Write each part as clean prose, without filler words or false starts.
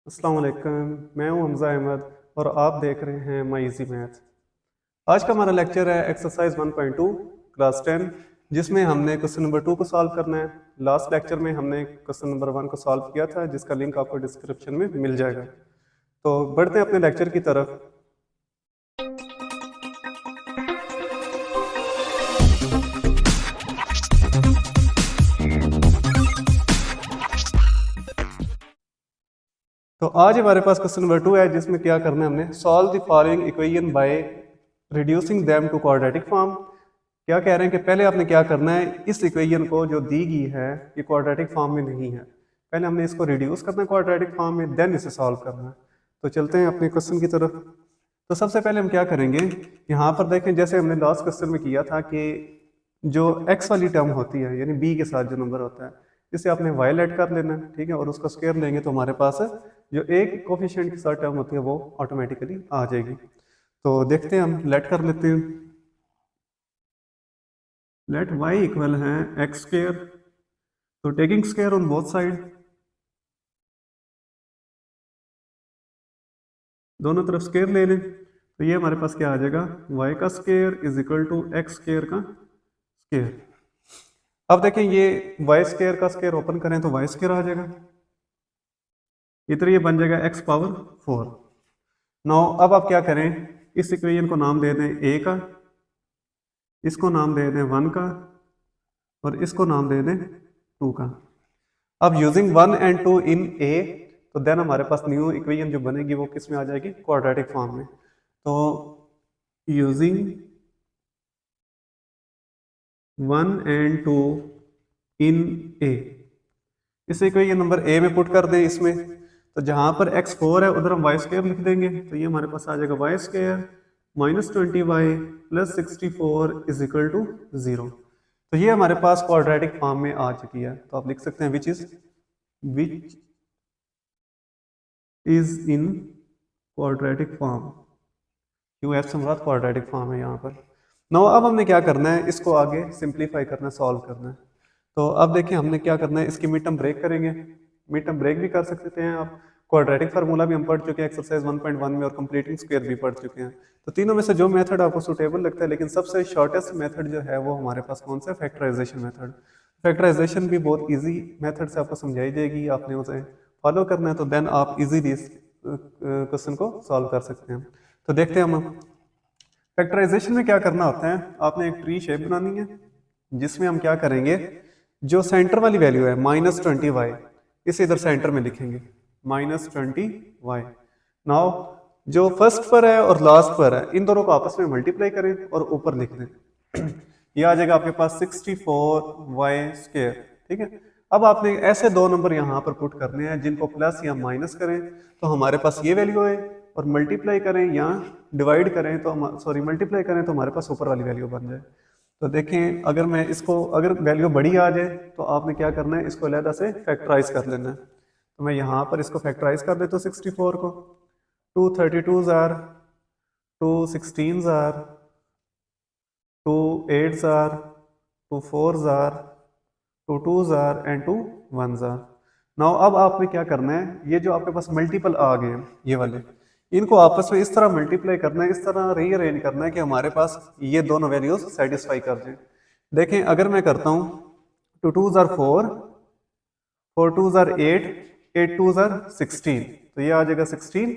अस्सलाम वालेकुम। मैं हूं हमज़ा अहमद और आप देख रहे हैं माई इजी मैथ। आज का हमारा लेक्चर है एक्सरसाइज 1.2 क्लास 10, जिसमें हमने क्वेश्चन नंबर 2 को सॉल्व करना है। लास्ट लेक्चर में हमने क्वेश्चन नंबर 1 को सॉल्व किया था, जिसका लिंक आपको डिस्क्रिप्शन में मिल जाएगा। तो बढ़ते हैं अपने लेक्चर की तरफ। तो आज हमारे पास क्वेश्चन नंबर 2 है, जिसमें क्या करना है, हमने solve the following equation by reducing them to quadratic form. क्या कह रहे हैं कि पहले आपने क्या करना है, इस इक्वेशन को जो दी गई है ये क्वाड्रेटिक फॉर्म में नहीं है, पहले हमने इसको रिड्यूस करना है क्वाड्रेटिक फॉर्म में, देन इसे सॉल्व करना है। तो चलते हैं अपने क्वेश्चन की तरफ। तो सबसे पहले हम क्या करेंगे, यहाँ पर देखें जैसे हमने लास्ट क्वेश्चन में किया था कि जो x वाली टर्म होती है यानी b के साथ जो नंबर होता है, इसे आपने y लेट कर लेना है, ठीक है, और उसका स्क्वायर लेंगे तो हमारे पास जो एक कोफिशिएंट के साथ टर्म होती है वो ऑटोमेटिकली आ जाएगी। तो देखते हैं, हम लेट कर लेते हैं। लेट y इक्वल है एक्स स्क्वायर, तो taking square on both side, दोनों तरफ स्क्वायर ले लें, तो ये हमारे पास क्या आ जाएगा, y का square is equal to x square का स्क्वायर। अब देखें ये y स्क्वायर का स्क्वायर ओपन करें तो y स्क्वायर आ जाएगा, इधर ये बन जाएगा x पावर 4। नाउ अब आप क्या करें, इस इक्वेशन को नाम दे दें a का, इसको नाम दे दें 1 का, और इसको नाम दे दें 2 का। अब यूजिंग 1 एंड 2 इन a, तो देन हमारे पास न्यू इक्वेशन जो बनेगी वो किस में आ जाएगी, क्वाड्रेटिक फॉर्म में। तो यूजिंग 1 एंड 2 इन a, इस इक्वेशन नंबर a में पुट कर दें इसमें, तो जहां पर x4 है उधर हम y स्क्वायर लिख देंगे, तो ये हमारे पास आ जाएगा y square minus 20y plus 64 is equal to 0। तो ये हमारे पास क्वाड्रेटिक फॉर्म में आ चुकी है। तो आप लिख सकते हैं which is in quadratic form, क्यों एफ से मुराद क्वाड्रेटिक फॉर्म है यहाँ पर। नो अब हमने क्या करना है, इसको आगे सिंप्लीफाई करना है, सॉल्व करना है। तो अब देखिए हमने क्या करना है, इसकी मिड टर्म ब्रेक करेंगे। मिड टर्म ब्रेक भी कर सकते हैं आप, क्वाड्रेटिक फार्मूला भी हम पढ़ चुके हैं एक्सरसाइज 1.1 में, और कंप्लीटिंग स्क्वायर भी पढ़ चुके हैं। तो तीनों में से जो मेथड आपको सुटेबल लगता है, लेकिन सबसे शॉर्टेस्ट मेथड जो है वो हमारे पास कौन सा है, फैक्टराइजेशन मेथड। फैक्टराइजेशन भी बहुत इजी मेथड से आपको समझाई जाएगी, आपने उसे फॉलो करना है, तो देन आप इजीली इस क्वेश्चन को सॉल्व कर सकते हैं। तो देखते हैं हम फैक्टराइजेशन में क्या करना होता है। आपने एक ट्री शेप बनानी है, जिसमें हम क्या करेंगे, जो सेंटर वाली वैल्यू है -20y, इसे इधर सेंटर में लिखेंगे -20y। नाउ जो फर्स्ट पर है और लास्ट पर है, इन दोनों को आपस में मल्टीप्लाई करें और ऊपर लिख दें। ये आ जाएगा आपके पास 64y स्क्वायर, ठीक है। अब आपने ऐसे दो नंबर यहाँ पर पुट करने हैं जिनको प्लस या माइनस करें तो हमारे पास ये वैल्यू है, और मल्टीप्लाई करें या डिवाइड करें तो मल्टीप्लाई करें तो हमारे पास ऊपर वाली वैल्यू बन जाए। तो देखें, अगर मैं इसको, अगर वैल्यू बड़ी आ जाए तो आपने क्या करना है, इसको अलग से फैक्टराइज कर लेना है। तो मैं यहाँ पर इसको फैक्टराइज कर देता हूँ 64 को, 2 32s are, 2 16s are, 2 8s are, 2 4s are, 2 2s are and 2 1s are. Now अब आपने क्या करना है, ये जो आपके पास मल्टीपल आ गए हैं ये वाले, इनको आपस में इस तरह मल्टीप्लाई करना है, इस तरह रीअरेंज करना है कि हमारे पास ये दोनों वैल्यूज सेटिस्फाई कर जाए। देखें अगर मैं करता हूँ 2 2s are 4, 4 2s are 8, 8 2s are 16, तो ये आ जाएगा 16।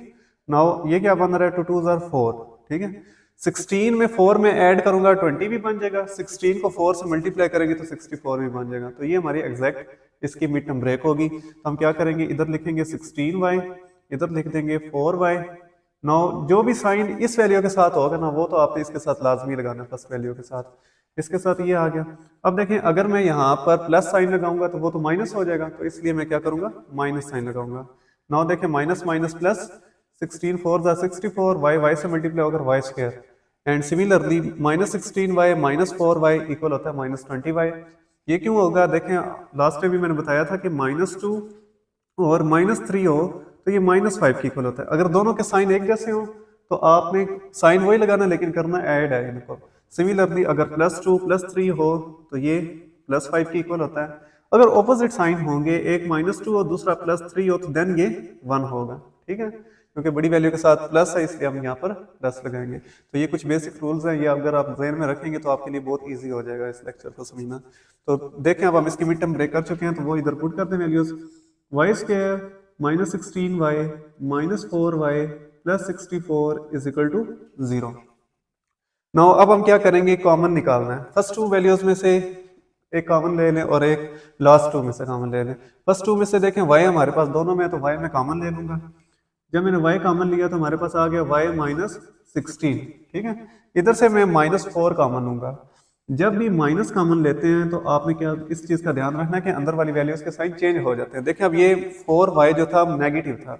नाउ ये क्या बन रहा है, 2 2s आर 4, ठीक है। 16 में 4 में ऐड करूंगा 20 भी बन जाएगा, 16 को 4 से मल्टीप्लाई करेंगे तो 64 भी बन जाएगा। तो ये हमारी एग्जैक्ट इसकी मिड टर्म ब्रेक होगी। तो हम क्या करेंगे, इधर लिखेंगे 16y, इधर लिख देंगे 4y। नाउ जो भी साइन इस वैल्यू के साथ होगा ना, वो तो आपने इसके साथ लाजमी लगाना है, फर्स्ट वैल्यू के साथ, इसके साथ ये आ गया। अब देखें अगर मैं यहाँ पर प्लस साइन लगाऊंगा तो वो तो माइनस हो जाएगा, तो इसलिए मैं क्या करूंगा, माइनस साइन लगाऊंगा। नाउ देखें माइनस माइनस प्लस, 16 4 64, y से मल्टीप्लाई होकर y square, and similarly -16y -4y equal होता है -20y। ये क्यों होगा, देखें लास्ट टाइम भी मैंने बताया था कि -2 और -3 हो तो ये -5 की इक्वल होता है। अगर दोनों के साइन एक जैसे हो तो आपने साइन वही लगाना, लेकिन करना ऐड है इनको। सिमिलरली अगर +2 +3 हो तो ये +5 की इक्वल होता है। अगर ऑपोजिट साइन होंगे, एक -2 और दूसरा +3 हो, तो देन ये 1 होगा, ठीक है, क्योंकि बड़ी वैल्यू के साथ प्लस है इसलिए हम यहाँ पर प्लस लगाएंगे। तो ये कुछ बेसिक रूल्स हैं, ये अगर आप ज़हन में रखेंगे तो आपके लिए बहुत ईजी हो जाएगा इस लेक्चर को समझना। तो देखें, अब हम इसकी मिड टर्म ब्रेक कर चुके हैं, तो वो इधर पुट करते हैं values. y² -16y -4y +64 is equal to 0। Now अब हम क्या करेंगे, कॉमन निकालना है। फर्स्ट टू वैल्यूज में से एक कॉमन ले लें और एक लास्ट टू में से कॉमन ले लें। फर्स्ट टू में से देखें y हमारे पास दोनों में है, तो y में कॉमन ले लूंगा। जब मैंने y कॉमन लिया तो हमारे पास आ गया y -16, ठीक है। इधर से मैं -4 कॉमन लूंगा। जब भी माइनस कॉमन लेते हैं तो आपने क्या इस चीज का ध्यान रखना है कि अंदर वाली वैल्यूज के साइन चेंज हो जाते हैं। देखिए अब ये 4y जो था नेगेटिव था,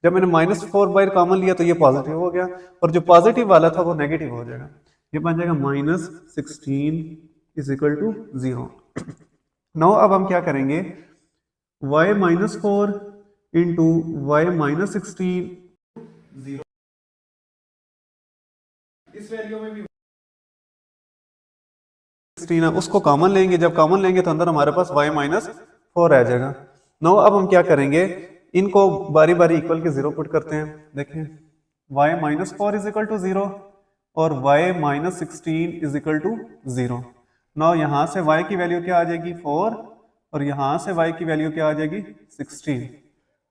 जब मैंने -4y कॉमन लिया तो ये पॉजिटिव हो गया, और जो पॉजिटिव वाला था वो नेगेटिव हो जाएगा, ये बन जाएगा -16 इज इक्वल टू 0। नाउ अब हम क्या करेंगे, y -4 इंटू y -16 0, इस वैल्यू में भी 16 है, उसको कॉमन लेंगे। जब कॉमन लेंगे तो अंदर हमारे पास y -4 आ जाएगा। नाउ अब हम क्या करेंगे, इनको बारी बारी इक्वल के 0 पुट करते हैं। देखें y -4 इज इक्वल टू 0 और y -16 is equal to 0। Now यहाँ से y की वैल्यू क्या आ जाएगी 4, और यहाँ से y की वैल्यू क्या आ जाएगी 16।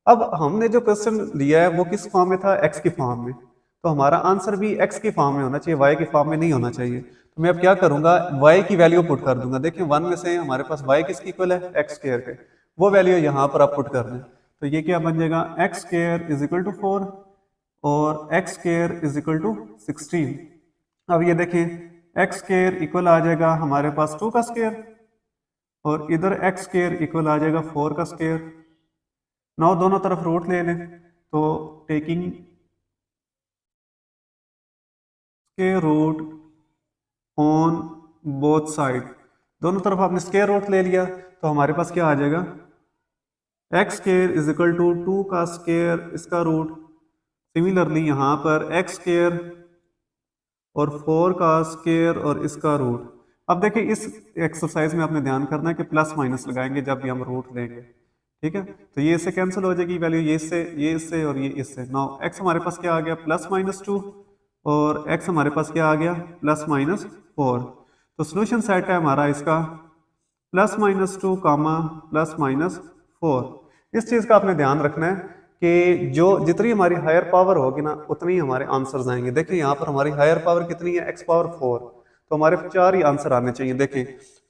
अब हमने जो क्वेश्चन लिया है वो किस फॉर्म में था, x की फॉर्म में, तो हमारा आंसर भी x की फॉर्म में होना चाहिए, y की फॉर्म में नहीं होना चाहिए। तो मैं अब क्या करूंगा, y की वैल्यू पुट कर दूंगा। देखिए 1 में से हमारे पास y किसकी इक्वल है, x² के, वो वैल्यू यहाँ पर आप पुट कर दें। तो ये क्या बन जाएगा, x² इज इक्वल टू 4 और x² इज इक्वल टू 16। अब ये देखें x² इक्वल आ जाएगा हमारे पास 2 का स्क्वायर, और इधर x² इक्वल आ जाएगा 4 का स्क्वायर। नाउ दोनों तरफ रूट ले लें, तो taking square root on both side, दोनों तरफ आपने स्क्वायर रूट ले लिया, तो हमारे पास क्या आ जाएगा, x² इज इक्वल टू 2 का स्क्वायर इसका रूट। सिमिलरली यहाँ पर x² और 4 का स्क्वायर और इसका रूट। अब देखिए इस एक्सरसाइज में आपने ध्यान करना है कि प्लस माइनस लगाएंगे जब भी हम रूट लेंगे, ठीक है। तो ये इससे कैंसिल हो जाएगी वैल्यू, ये इससे और ये इससे। नाउ x हमारे पास क्या आ गया +-2 और x हमारे पास क्या आ गया +-4। तो सोल्यूशन सेट है हमारा इसका +-2 कामा +-4। इस चीज़ का आपने ध्यान रखना है कि जो जितनी हमारी हायर पावर होगी ना उतनी हमारे आंसर्स आएंगे। देखिए यहाँ पर हमारी हायर पावर कितनी है, x⁴, तो हमारे 4 ही आंसर आने चाहिए। देखिए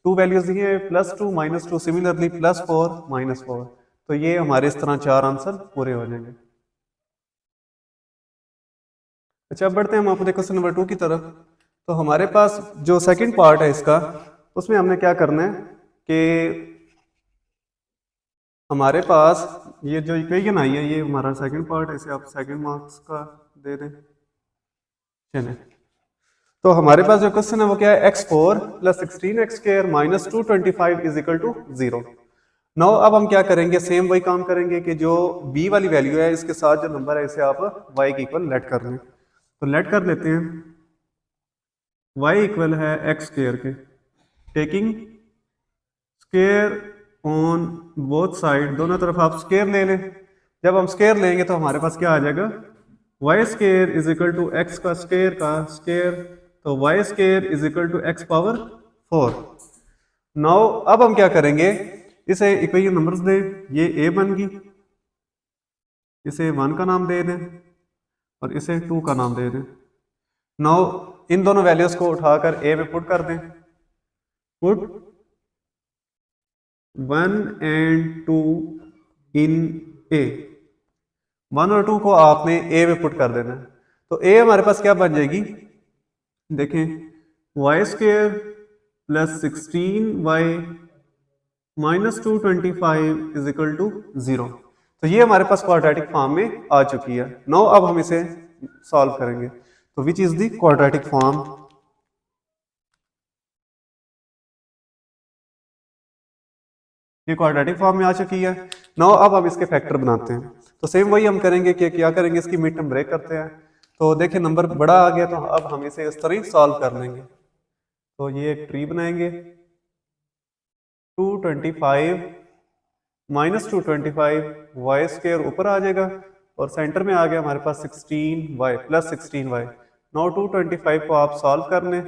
2 वैल्यूज दी है, +2 -2, सिमिलरली +4 -4, तो ये हमारे इस तरह 4 आंसर पूरे हो जाएंगे। अच्छा अब बढ़ते हैं हम अपने क्वेश्चन नंबर 2 की तरफ। तो हमारे पास जो सेकंड पार्ट है इसका, उसमें हमने क्या करना है कि हमारे पास ये जो इक्वेशन आई है ये हमारा सेकंड पार्ट है, इसे आप सेकंड मार्क्स का दे दें। चलिए तो हमारे पास जो क्वेश्चन है वो क्या है, x4 + 16x² - 225 is equal to 0। Now अब हम क्या करेंगे, सेम वही काम करेंगे कि जो b वाली वैल्यू है इसके साथ जो नंबर है इसे आप y की इक्वल लेट कर लें। तो लेट कर लेते हैं, y इक्वल है x² के, taking square on both side, दोनों तरफ आप स्क्वायर ले लें। जब हम स्क्वायर लेंगे तो हमारे पास क्या आ जाएगा, y² is equal to x का स्क्वायर, तो y² is equal to x⁴। Now अब हम क्या करेंगे, इसे इक्वेशन नंबर्स दें, ये a बन गई, इसे 1 का नाम दे दें और इसे 2 का नाम दे दें। नाउ इन दोनों वैल्यूज को उठाकर a में पुट कर दें, पुट 1 and 2 इन a, 1 और 2 को आपने a में पुट कर देना है। तो a हमारे पास क्या बन जाएगी, देखें y² + 16y - 225 is equal to 0। तो ये हमारे पास क्वाड्रेटिक फॉर्म में आ चुकी है। नाउ अब हम इसे सॉल्व करेंगे। तो which is the quadratic form, ये क्वाड्रेटिक फॉर्म में आ चुकी है। नाउ अब हम इसके फैक्टर बनाते हैं। तो सेम वही हम करेंगे कि क्या करेंगे, इसकी मिड टर्म ब्रेक करते हैं। तो देखिए नंबर बड़ा आ गया, तो अब हम इसे इस तरह सॉल्व कर लेंगे। तो ये एक ट्री बनाएंगे, 225 माइनस 225 वाई स्क्र ऊपर आ जाएगा और सेंटर में आ गया हमारे पास 16y प्लस 16y। नाउ 225 को आप सॉल्व कर लें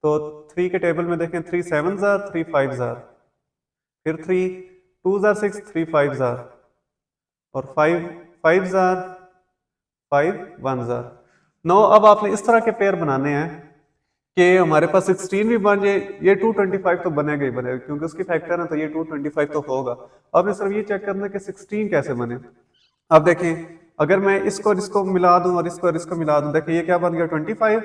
तो 3 के टेबल में देखें 3 7 जार 3 5 जार, फिर 3 2 जार 6 3 5 जार और 5 5 जार 5 1 जार। नाउ अब आपने इस तरह के पेयर बनाने हैं कि हमारे पास 16 भी बन जाए, ये 225 तो बनेगा ही बनेगा क्योंकि उसकी फैक्टर है तो ये 225 तो होगा। अब सिर्फ ये चेक करना है कि 16 कैसे बने। अब देखें अगर मैं इसको और इसको मिला दूं और इसको और इसको मिला दूं, देखिए ये क्या बन गया 25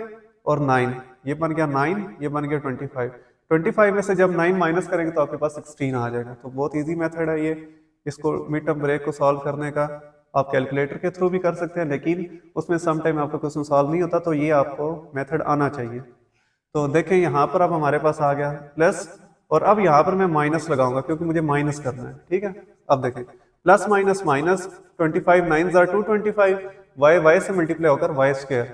और 9, ये बन गया 9, ये बन गया 25। 25 में से जब 9 माइनस करेंगे तो आपके पास 16 आ जाएगा। तो बहुत ईजी मेथड है ये, इसको मिड टर्म ब्रेक को सॉल्व करने का। आप कैलकुलेटर के थ्रू भी कर सकते हैं लेकिन उसमें सम टाइम आपका क्वेश्चन सॉल्व नहीं होता, तो ये आपको मेथड आना चाहिए। तो देखें यहाँ पर अब हमारे पास आ गया प्लस और अब यहाँ पर मैं माइनस लगाऊंगा क्योंकि मुझे माइनस करना है, ठीक है। अब देखें प्लस माइनस माइनस 25 9 जार 225 वाई से मल्टीप्लाई होकर वाई स्क्वायर,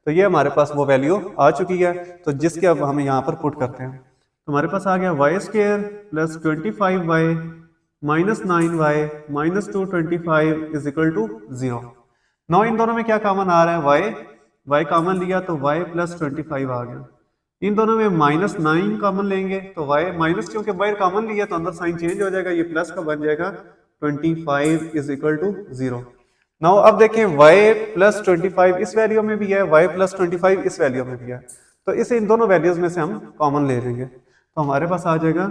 तो ये हमारे पास वो वैल्यू आ चुकी है। तो जिसके अब हम यहाँ पर पुट करते हैं तो हमारे पास आ गया y square plus 25y minus 9y minus 225 is equal to 0। Now इन दोनों में क्या कॉमन आ रहा है, y कॉमन लिया तो y प्लस 25 आ गया। इन दोनों में माइनस 9 कॉमन लेंगे तो y माइनस, क्योंकि बाहर कॉमन लिया तो अंदर साइन चेंज हो जाएगा, ये प्लस का बन जाएगा 25 इज इक्वल टू 0। नाउ अब देखें y प्लस 25 इस वैल्यू में भी है, y प्लस 25 इस वैल्यू में भी है, तो इसे इन दोनों वैल्यूज में से हम कॉमन ले लेंगे तो हमारे पास आ जाएगा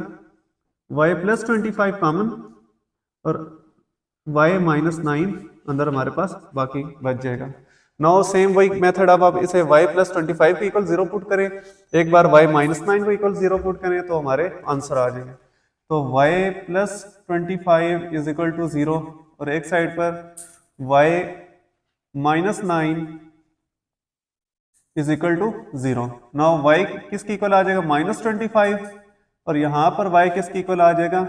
y प्लस 25 कॉमन और y माइनस 9 अंदर हमारे पास बाकी बच जाएगा। नाउ सेम वही मेथड, अब आप इसे y प्लस 25 को इक्वल 0 पुट करें, एक बार y माइनस 9 को इक्वल 0 पुट करें तो हमारे आंसर आ जाएंगे। तो y plus 25 is equal to 0 और एक साइड पर y minus 9 is equal to 0। Now y किसके इक्वल आ जाएगा माइनस 25 और यहाँ पर y किसके इक्वल आ जाएगा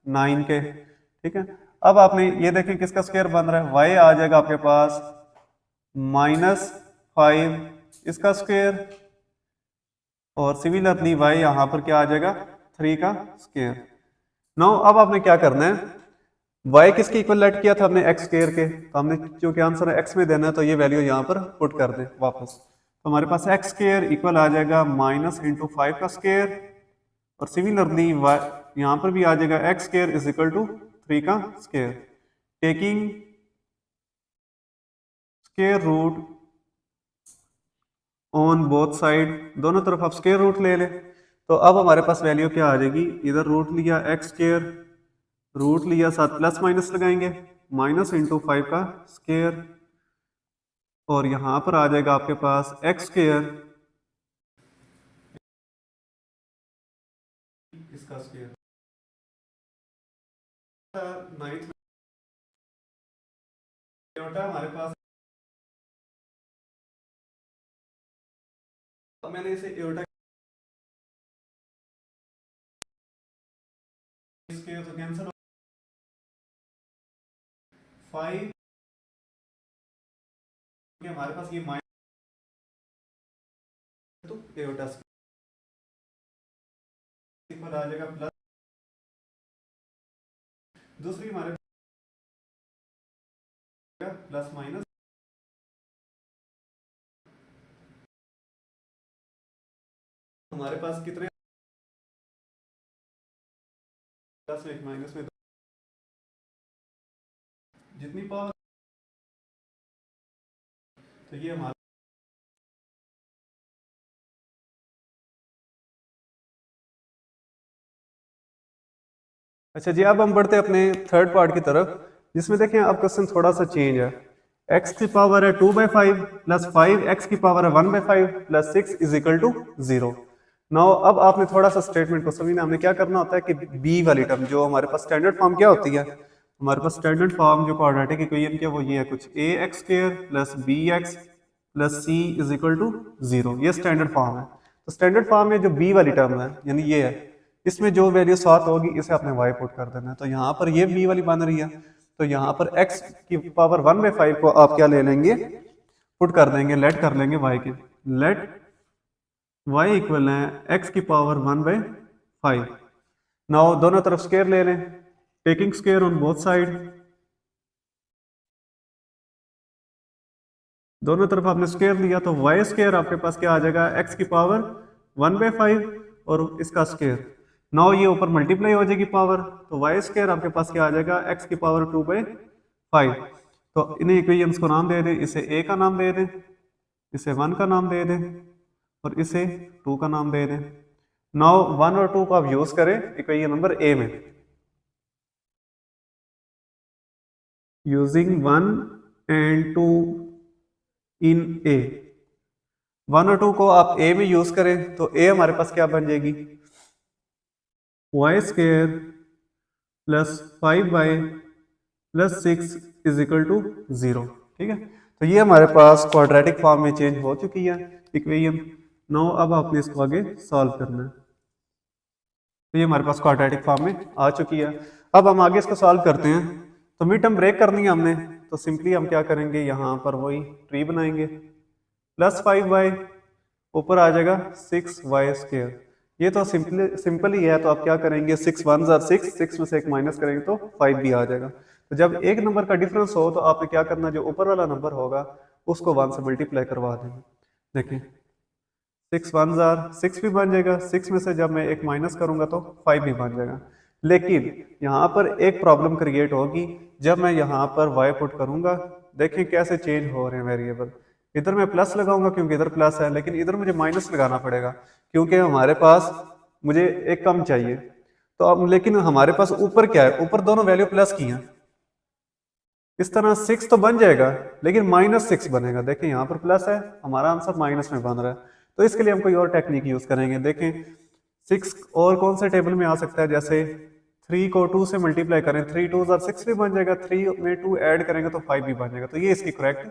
9 के, ठीक है। अब आपने ये देखें किसका स्क्वायर बन रहा है, y आ जाएगा आपके पास माइनस 5 इसका स्क्वायर और सिमिलरली y यहाँ पर क्या आ जाएगा 3 का स्क्वायर। नाउ अब आपने क्या करना है, y किसके इक्वल लेट किया था हमने x स्क्वायर के, तो हमने क्योंकि आंसर x में देना है तो ये वैल्यू यहाँ पर पुट कर दें वापस। तो हमारे पास x स्क्वायर इक्वल आ जाएगा माइनस इंटू 5 का स्क्वायर और सिमिलरली यहाँ पर भी आ जाएगा x square is equal to 3 का square, taking square root on both side, दोनों तरफ आप स्क्वायर रूट ले लें। तो अब हमारे पास वैल्यू क्या आ जाएगी, इधर रूट लिया x स्क्वायर, रूट लिया साथ प्लस माइनस लगाएंगे माइनस इंटू 5 का स्क्वायर और यहाँ पर आ जाएगा आपके पास x स्क्वायर इसका स्क्वायर। नाइन्थ हमारे पास अब मैंने इसे एओटा स्क्वायर तो कैंसिल 5 हमारे पास ये माइनस तो एओटा स्क्वायर आ जाएगा प्लस, दूसरी हमारे प्लस माइनस हमारे पास कितने प्लस में एक माइनस में जितनी पावर तो ये हमारा अच्छा जी। अब हम बढ़ते हैं अपने थर्ड पार्ट की तरफ जिसमें देखें अब क्वेश्चन थोड़ा सा चेंज है। x की पावर है 2/5 प्लस 5x की पावर है 1/5 plus 6 is equal to 0। Now अब आपने थोड़ा सा स्टेटमेंट को समझना, हमने क्या करना होता है कि b वाली टर्म जो हमारे पास स्टैंडर्ड फॉर्म क्या होती है, हमारे पास स्टैंडर्ड फॉर्म जो क्वाड्रेटिक इक्वेशन की वो ये है कुछ ax square plus bx plus c is equal to 0, ये स्टैंडर्ड फॉर्म है। तो स्टैंडर्ड फॉर्म में जो b वाली टर्म है यानी ये है, इसमें जो वैल्यू 7 होगी इसे आपने y पुट कर देना है। तो यहाँ पर ये b वाली बन रही है, तो यहाँ पर x की पावर 1/5 को आप क्या ले लेंगे पुट कर देंगे, लेट कर लेंगे y के, लेट y इक्वल है x की पावर 1/5। नाउ दोनों तरफ स्क्वायर ले लें, taking square on both side, दोनों तरफ आपने स्क्वायर लिया तो वाई स्क्वायर आपके पास क्या आ जाएगा, एक्स की पावर 1/5 और इसका स्क्वायर। नाउ ये ऊपर मल्टीप्लाई हो जाएगी पावर, तो वाई स्क्वायर आपके पास क्या आ जाएगा, एक्स की पावर 2/5। तो इन्हें इक्वेशंस को नाम दे दें, इसे ए का नाम दे दें, इसे 1 का नाम दे दें और इसे 2 का नाम दे दें। नाउ 1 और 2 को आप यूज करें इक्वेशन नंबर ए में, यूजिंग 1 एंड 2 इन ए। 1 और 2 को आप ए में यूज करें तो ए हमारे पास क्या बन जाएगी, y square plus 5y plus 6 is equal to 0। ठीक है, तो ये हमारे पास क्वाड्रेटिक फॉर्म में चेंज हो चुकी है इक्वेशन। नाउ अब आपने इसको आगे सॉल्व करना है, तो ये हमारे पास क्वाड्रेटिक फॉर्म में आ चुकी है। अब हम आगे इसको सॉल्व करते हैं। तो मिड टर्म ब्रेक करनी है हमने, तो सिंपली हम क्या करेंगे, यहाँ पर वही ट्री बनाएंगे, प्लस 5y ऊपर आ जाएगा 6y स्क्वायर। ये तो सिंपल ही है, तो आप क्या करेंगे, 6 1 जार 6, 6 में से एक माइनस करेंगे तो 5 भी आ जाएगा। तो जब एक नंबर का डिफरेंस हो तो आपने क्या करना, जो ऊपर वाला नंबर होगा उसको 1 से मल्टीप्लाई करवा देंगे। देखिए 6 1 जार 6 भी बन जाएगा, 6 में से जब मैं एक माइनस करूंगा तो 5 भी बन जाएगा। लेकिन यहाँ पर एक प्रॉब्लम क्रिएट होगी, जब मैं यहाँ पर y पुट करूंगा, देखें कैसे चेंज हो रहे हैं वेरिएबल। इधर मैं प्लस लगाऊंगा क्योंकि इधर प्लस है, लेकिन इधर मुझे माइनस लगाना पड़ेगा क्योंकि हमारे पास मुझे एक कम चाहिए। तो अब लेकिन हमारे पास ऊपर क्या है, ऊपर दोनों वैल्यू प्लस की हैं, इस तरह 6 तो बन जाएगा लेकिन -6 बनेगा। देखें यहाँ पर प्लस है, हमारा आंसर माइनस में बन रहा है। तो इसके लिए हम कोई और टेक्निक यूज करेंगे। देखें 6 और कौन से टेबल में आ सकता है, जैसे 3 को 2 से मल्टीप्लाई करें, 3 2 जार 6 भी बन जाएगा, 3 में 2 ऐड करेंगे तो 5 भी बन जाएगा। तो ये इसकी करेक्ट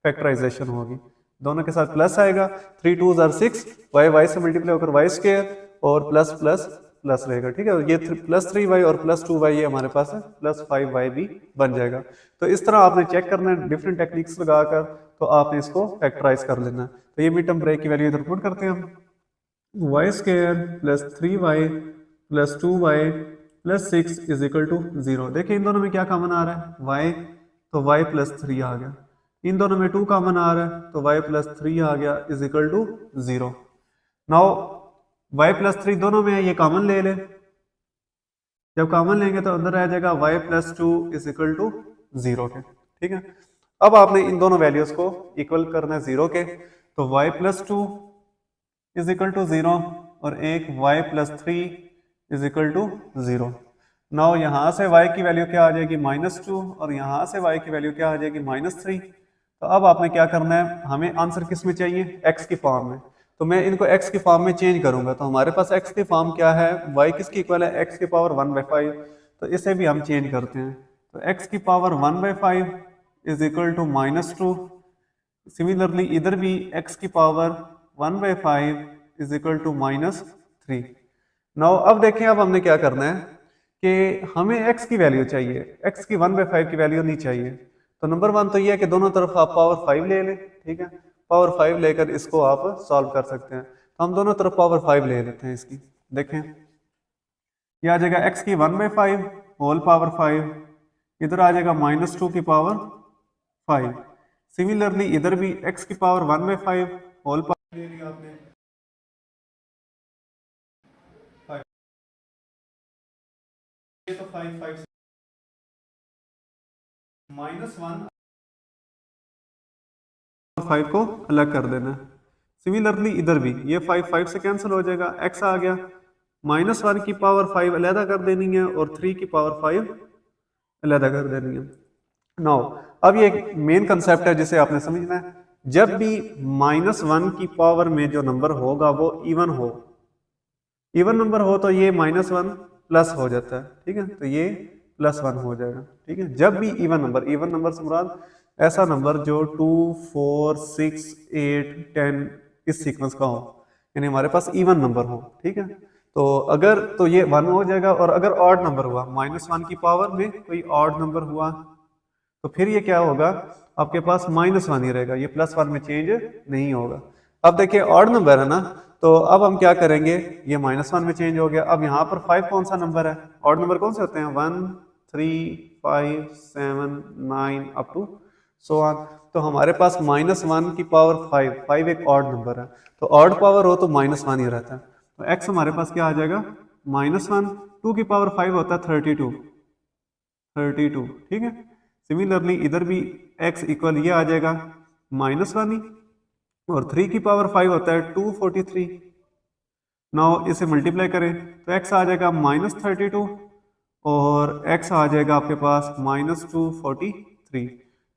फैक्टराइजेशन होगी, दोनों के साथ प्लस आएगा, 3 2 जार 6, वाई से मल्टीप्लाई होकर वाई स्क्वायर और प्लस प्लस प्लस रहेगा। ठीक है, ये प्लस 3y और प्लस 2y ये हमारे पास है, प्लस 5y भी बन जाएगा। तो इस तरह आपने चेक करना है डिफरेंट टेक्निक्स लगाकर, तो आपने इसको फैक्टराइज कर लेना है। तो ये मिड टर्म ब्रेक की वैल्यू इधर पुट करते हैं हम, y square plus 3y plus 2y plus 6 is equal to 0। देखिए इन दोनों में क्या कॉमन आ रहा है, y, तो y प्लस 3 आ गया। इन दोनों में 2 कॉमन आ रहा है तो y प्लस 3 आ गया is equal to 0। Now y plus 3 दोनों में है, ये कॉमन ले ले, जब कॉमन लेंगे तो अंदर रह जाएगा y plus 2 is equal to 0 के। ठीक है, अब आपने इन दोनों वैल्यूज को इक्वल करना है 0 के, तो y plus 2 is equal to 0 और एक y plus 3 is equal to 0। Now यहाँ से y की वैल्यू क्या आ जाएगी, -2, और यहाँ से y की वैल्यू क्या आ जाएगी, -3। तो अब आपने क्या करना है, हमें आंसर किस में चाहिए, x की फॉर्म में। तो मैं इनको x की फॉर्म में चेंज करूंगा, तो हमारे पास x की फॉर्म क्या है, y किसकी इक्वल है, x की पावर 1/5। तो इसे भी हम चेंज करते हैं, तो x की power 1/5 is equal to -2। Similarly इधर भी x की power 1/5 is equal to -3। Now अब देखें, अब हमने क्या करना है कि हमें x की वैल्यू चाहिए, x की 1/5 की वैल्यू नहीं चाहिए। तो नंबर 1 तो ये है कि दोनों तरफ आप पावर 5 ले लें। ठीक है, पावर 5 लेकर इसको आप सॉल्व कर सकते हैं। तो हम दोनों तरफ पावर 5 ले लेते हैं इसकी। देखें ये आ जाएगा x की 1/5 होल पावर 5, इधर आ जाएगा -2 की पावर 5। सिमिलरली इधर भी x की पावर 1/5 होल पावर ले लिया आपने 5, ये तो 5 5 -1 5 को अलग कर देना। सिमिलरली इधर भी ये 5 5 से कैंसिल हो जाएगा, x आ गया, -1 की पावर 5 अलहदा कर देनी है और 3 की पावर 5 अलहदा कर देनी है। नाउ अब ये एक मेन कंसेप्ट है जिसे आपने समझना है, जब भी -1 की पावर में जो नंबर होगा वो इवन हो, इवन नंबर हो तो ये -1 प्लस हो जाता है। ठीक है, तो ये +1 हो जाएगा। ठीक है, जब भी इवन नंबर से मुराद ऐसा नंबर जो 2 4 6 8 10 इस सीक्वेंस का हो, यानी हमारे पास इवन नंबर हो। ठीक है, तो अगर तो ये 1 हो जाएगा, और अगर ऑड नंबर हुआ, -1 की पावर में कोई ऑड नंबर हुआ, तो फिर ये क्या होगा, आपके पास -1 ही रहेगा, ये +1 में चेंज नहीं होगा। अब देखिए ऑड नंबर है ना, तो अब हम क्या करेंगे, ये -1 में चेंज हो गया। अब यहाँ पर 5 कौन सा नंबर है, ऑड नंबर कौन से होते हैं, 1 3 5 7 9 अप टू सो ऑन। तो हमारे पास -1 की पावर 5 एक ऑड नंबर है, तो ऑड पावर हो तो -1 ही रहता है। तो x हमारे पास क्या आ जाएगा, -1, 2 की पावर 5 होता है 32, ठीक है। सिमिलरली इधर भी x इक्वल ये आ जाएगा -1 ही, और 3 की पावर 5 होता है 243। नाउ इसे मल्टीप्लाई करें तो x आ जाएगा -32 और x आ जाएगा आपके पास -243।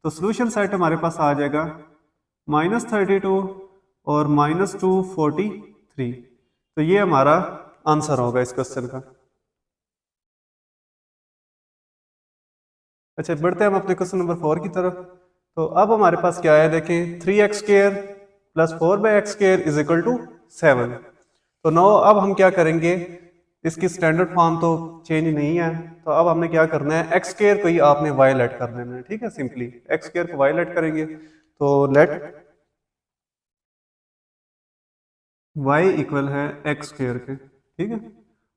तो सोल्यूशन सेट हमारे पास आ जाएगा -32 और -243। तो ये हमारा आंसर होगा इस क्वेश्चन का। अच्छा, बढ़ते हैं हम अपने क्वेश्चन नंबर 4 की तरफ। तो अब हमारे पास क्या है, देखें 3x² + 4/x² is equal to 7। तो नो अब हम क्या करेंगे, इसकी स्टैंडर्ड फॉर्म तो चेंज नहीं है, तो अब हमने क्या करना है, x² को ही आपने y लेट कर देना है, ठीक है। सिंपली x² को y लेट करेंगे, तो लेट y इक्वल है x² के, ठीक है।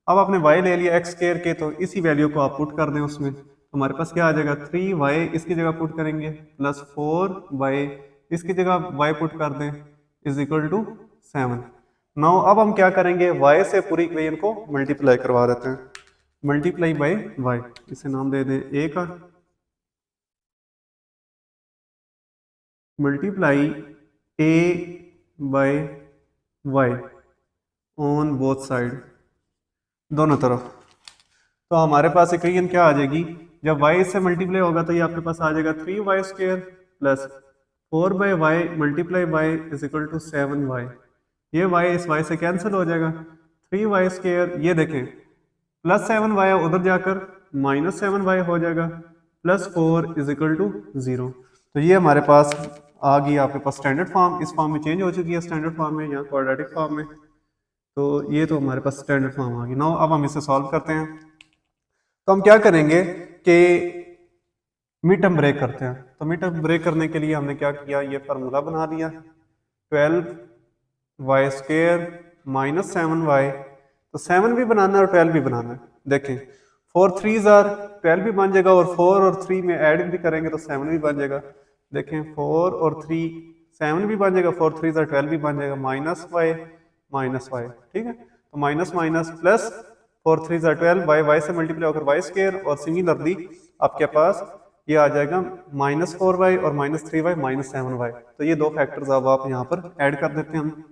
अब आपने y ले लिया x² के, तो इसी वैल्यू को आप पुट कर दें उसमें, तो हमारे पास क्या आ जाएगा, 3y इसकी जगह पुट करेंगे प्लस 4y इसकी जगह y पुट कर दें इज इक्वल टू 7। नाउ अब हम क्या करेंगे, y से पूरी इक्वेशन को मल्टीप्लाई करवा देते हैं, मल्टीप्लाई बाय y, इसे नाम दे दें a का, multiply a by y on both side, दोनों तरफ। तो हमारे पास इक्वेशन क्या आ जाएगी, जब y से मल्टीप्लाई होगा तो ये आपके पास आ जाएगा 3y² plus 4/y multiply y is equal to 7y। ये y इस y से कैंसिल हो जाएगा, 3y², ये देखें प्लस 7y उधर जाकर -7y हो जाएगा, प्लस 4 इज इक्वल टू 0। तो ये हमारे पास आ गई आपके पास स्टैंडर्ड फॉर्म, इस फॉर्म में चेंज हो चुकी है स्टैंडर्ड फॉर्म में, यहाँ क्वाड्रेटिक फॉर्म में। तो ये तो हमारे पास स्टैंडर्ड फॉर्म आ गई। नाउ अब हम इसे सॉल्व करते हैं। तो हम क्या करेंगे कि मिड टर्म ब्रेक करते हैं। तो मिड टर्म ब्रेक करने के लिए हमने क्या किया, ये फार्मूला बना दिया, 12y² - 7y। तो 7 भी बनाना है और 12 भी बनाना है। देखें 4 3s आर 12 भी बन जाएगा, और 4 और 3 में ऐड भी करेंगे तो 7 भी बन जाएगा। देखें 4 और 3 7 भी बन जाएगा, 4 3s आर 12 भी बन जाएगा, -y, ठीक है। तो minus minus plus, 4 3s are 12, y से मल्टीप्लाई होकर y², और सिमिलरली आपके पास ये आ जाएगा -4y और -3y -7y। तो ये दो फैक्टर्स अब आप यहाँ पर ऐड कर देते हैं हम,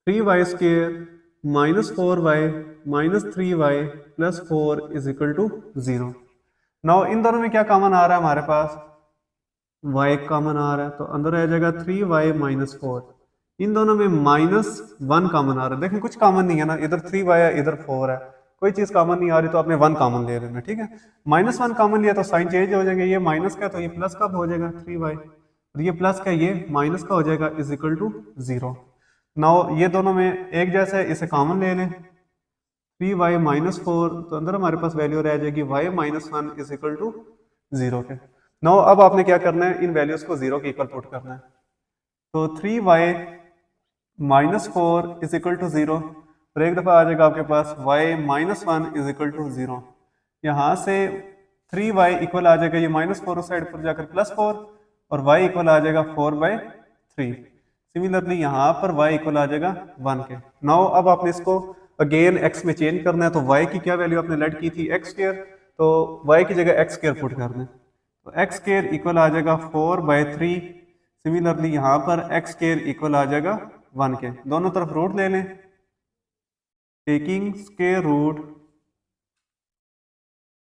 3y² -4y -3y plus 4 is equal to 0। Now इन दोनों में क्या कॉमन आ रहा है, हमारे पास y कॉमन आ रहा है, तो अंदर आ जाएगा 3y -4। इन दोनों में -1 कॉमन आ रहा है। देखें कुछ कॉमन नहीं है ना, इधर 3y है इधर 4 है, कोई चीज कॉमन नहीं आ रही, तो आपने 1 कॉमन ले लेना, ठीक है। -1 कॉमन लिया तो साइन चेंज हो जाएगा, ये माइनस का तो ये प्लस का हो जाएगा 3y, और ये प्लस का ये माइनस का हो जाएगा इज इक्वल टू 0। नाउ ये दोनों में एक जैसा है, इसे कॉमन ले लें, 3y -4, तो अंदर हमारे पास वैल्यू रह जाएगी y -1 इज इक्वल टू 0 के। नाउ अब आपने क्या करना है, इन वैल्यूज को 0 के इक्वल पुट करना है। तो 3y -4 इज इक्वल टू 0, और एक दफ़ा आ जाएगा आपके पास y -1 इज इक्वल टू 0। यहाँ से 3y इक्वल आ जाएगा, ये -4 उस साइड पर जाकर +4, और y इक्वल आ जाएगा 4/3। सिमिलरली यहाँ पर y इक्वल आ जाएगा 1 के। नाउ अब आपने इसको अगेन x में चेंज करना है, तो y की क्या वैल्यू आपने लेट की थी x², तो y की जगह x² पुट कर दें, तो x² इक्वल आ जाएगा 4/3। सिमिलरली यहाँ पर x² इक्वल आ जाएगा 1 के। दोनों तरफ रूट ले लें, taking square root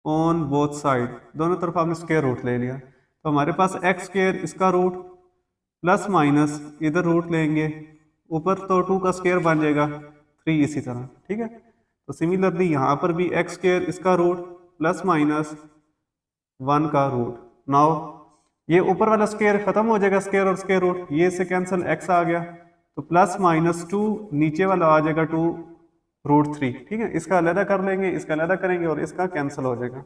on both side, दोनों तरफ आपने स्क्वायर रूट ले लिया, तो हमारे पास x² इसका रूट प्लस माइनस इधर रूट लेंगे, ऊपर तो 2 का स्क्वायर बन जाएगा 3 इसी तरह, ठीक है। तो सिमिलरली यहाँ पर भी x² इसका रूट प्लस माइनस 1 का रूट। नाउ ये ऊपर वाला स्क्वायर खत्म हो जाएगा, स्क्वायर और स्क्वायर रूट, ये से कैंसिल x आ गया, तो +-2 नीचे वाला आ जाएगा 2√3, ठीक है। इसका अलग कर लेंगे, इसका अलग करेंगे, और इसका कैंसिल हो जाएगा।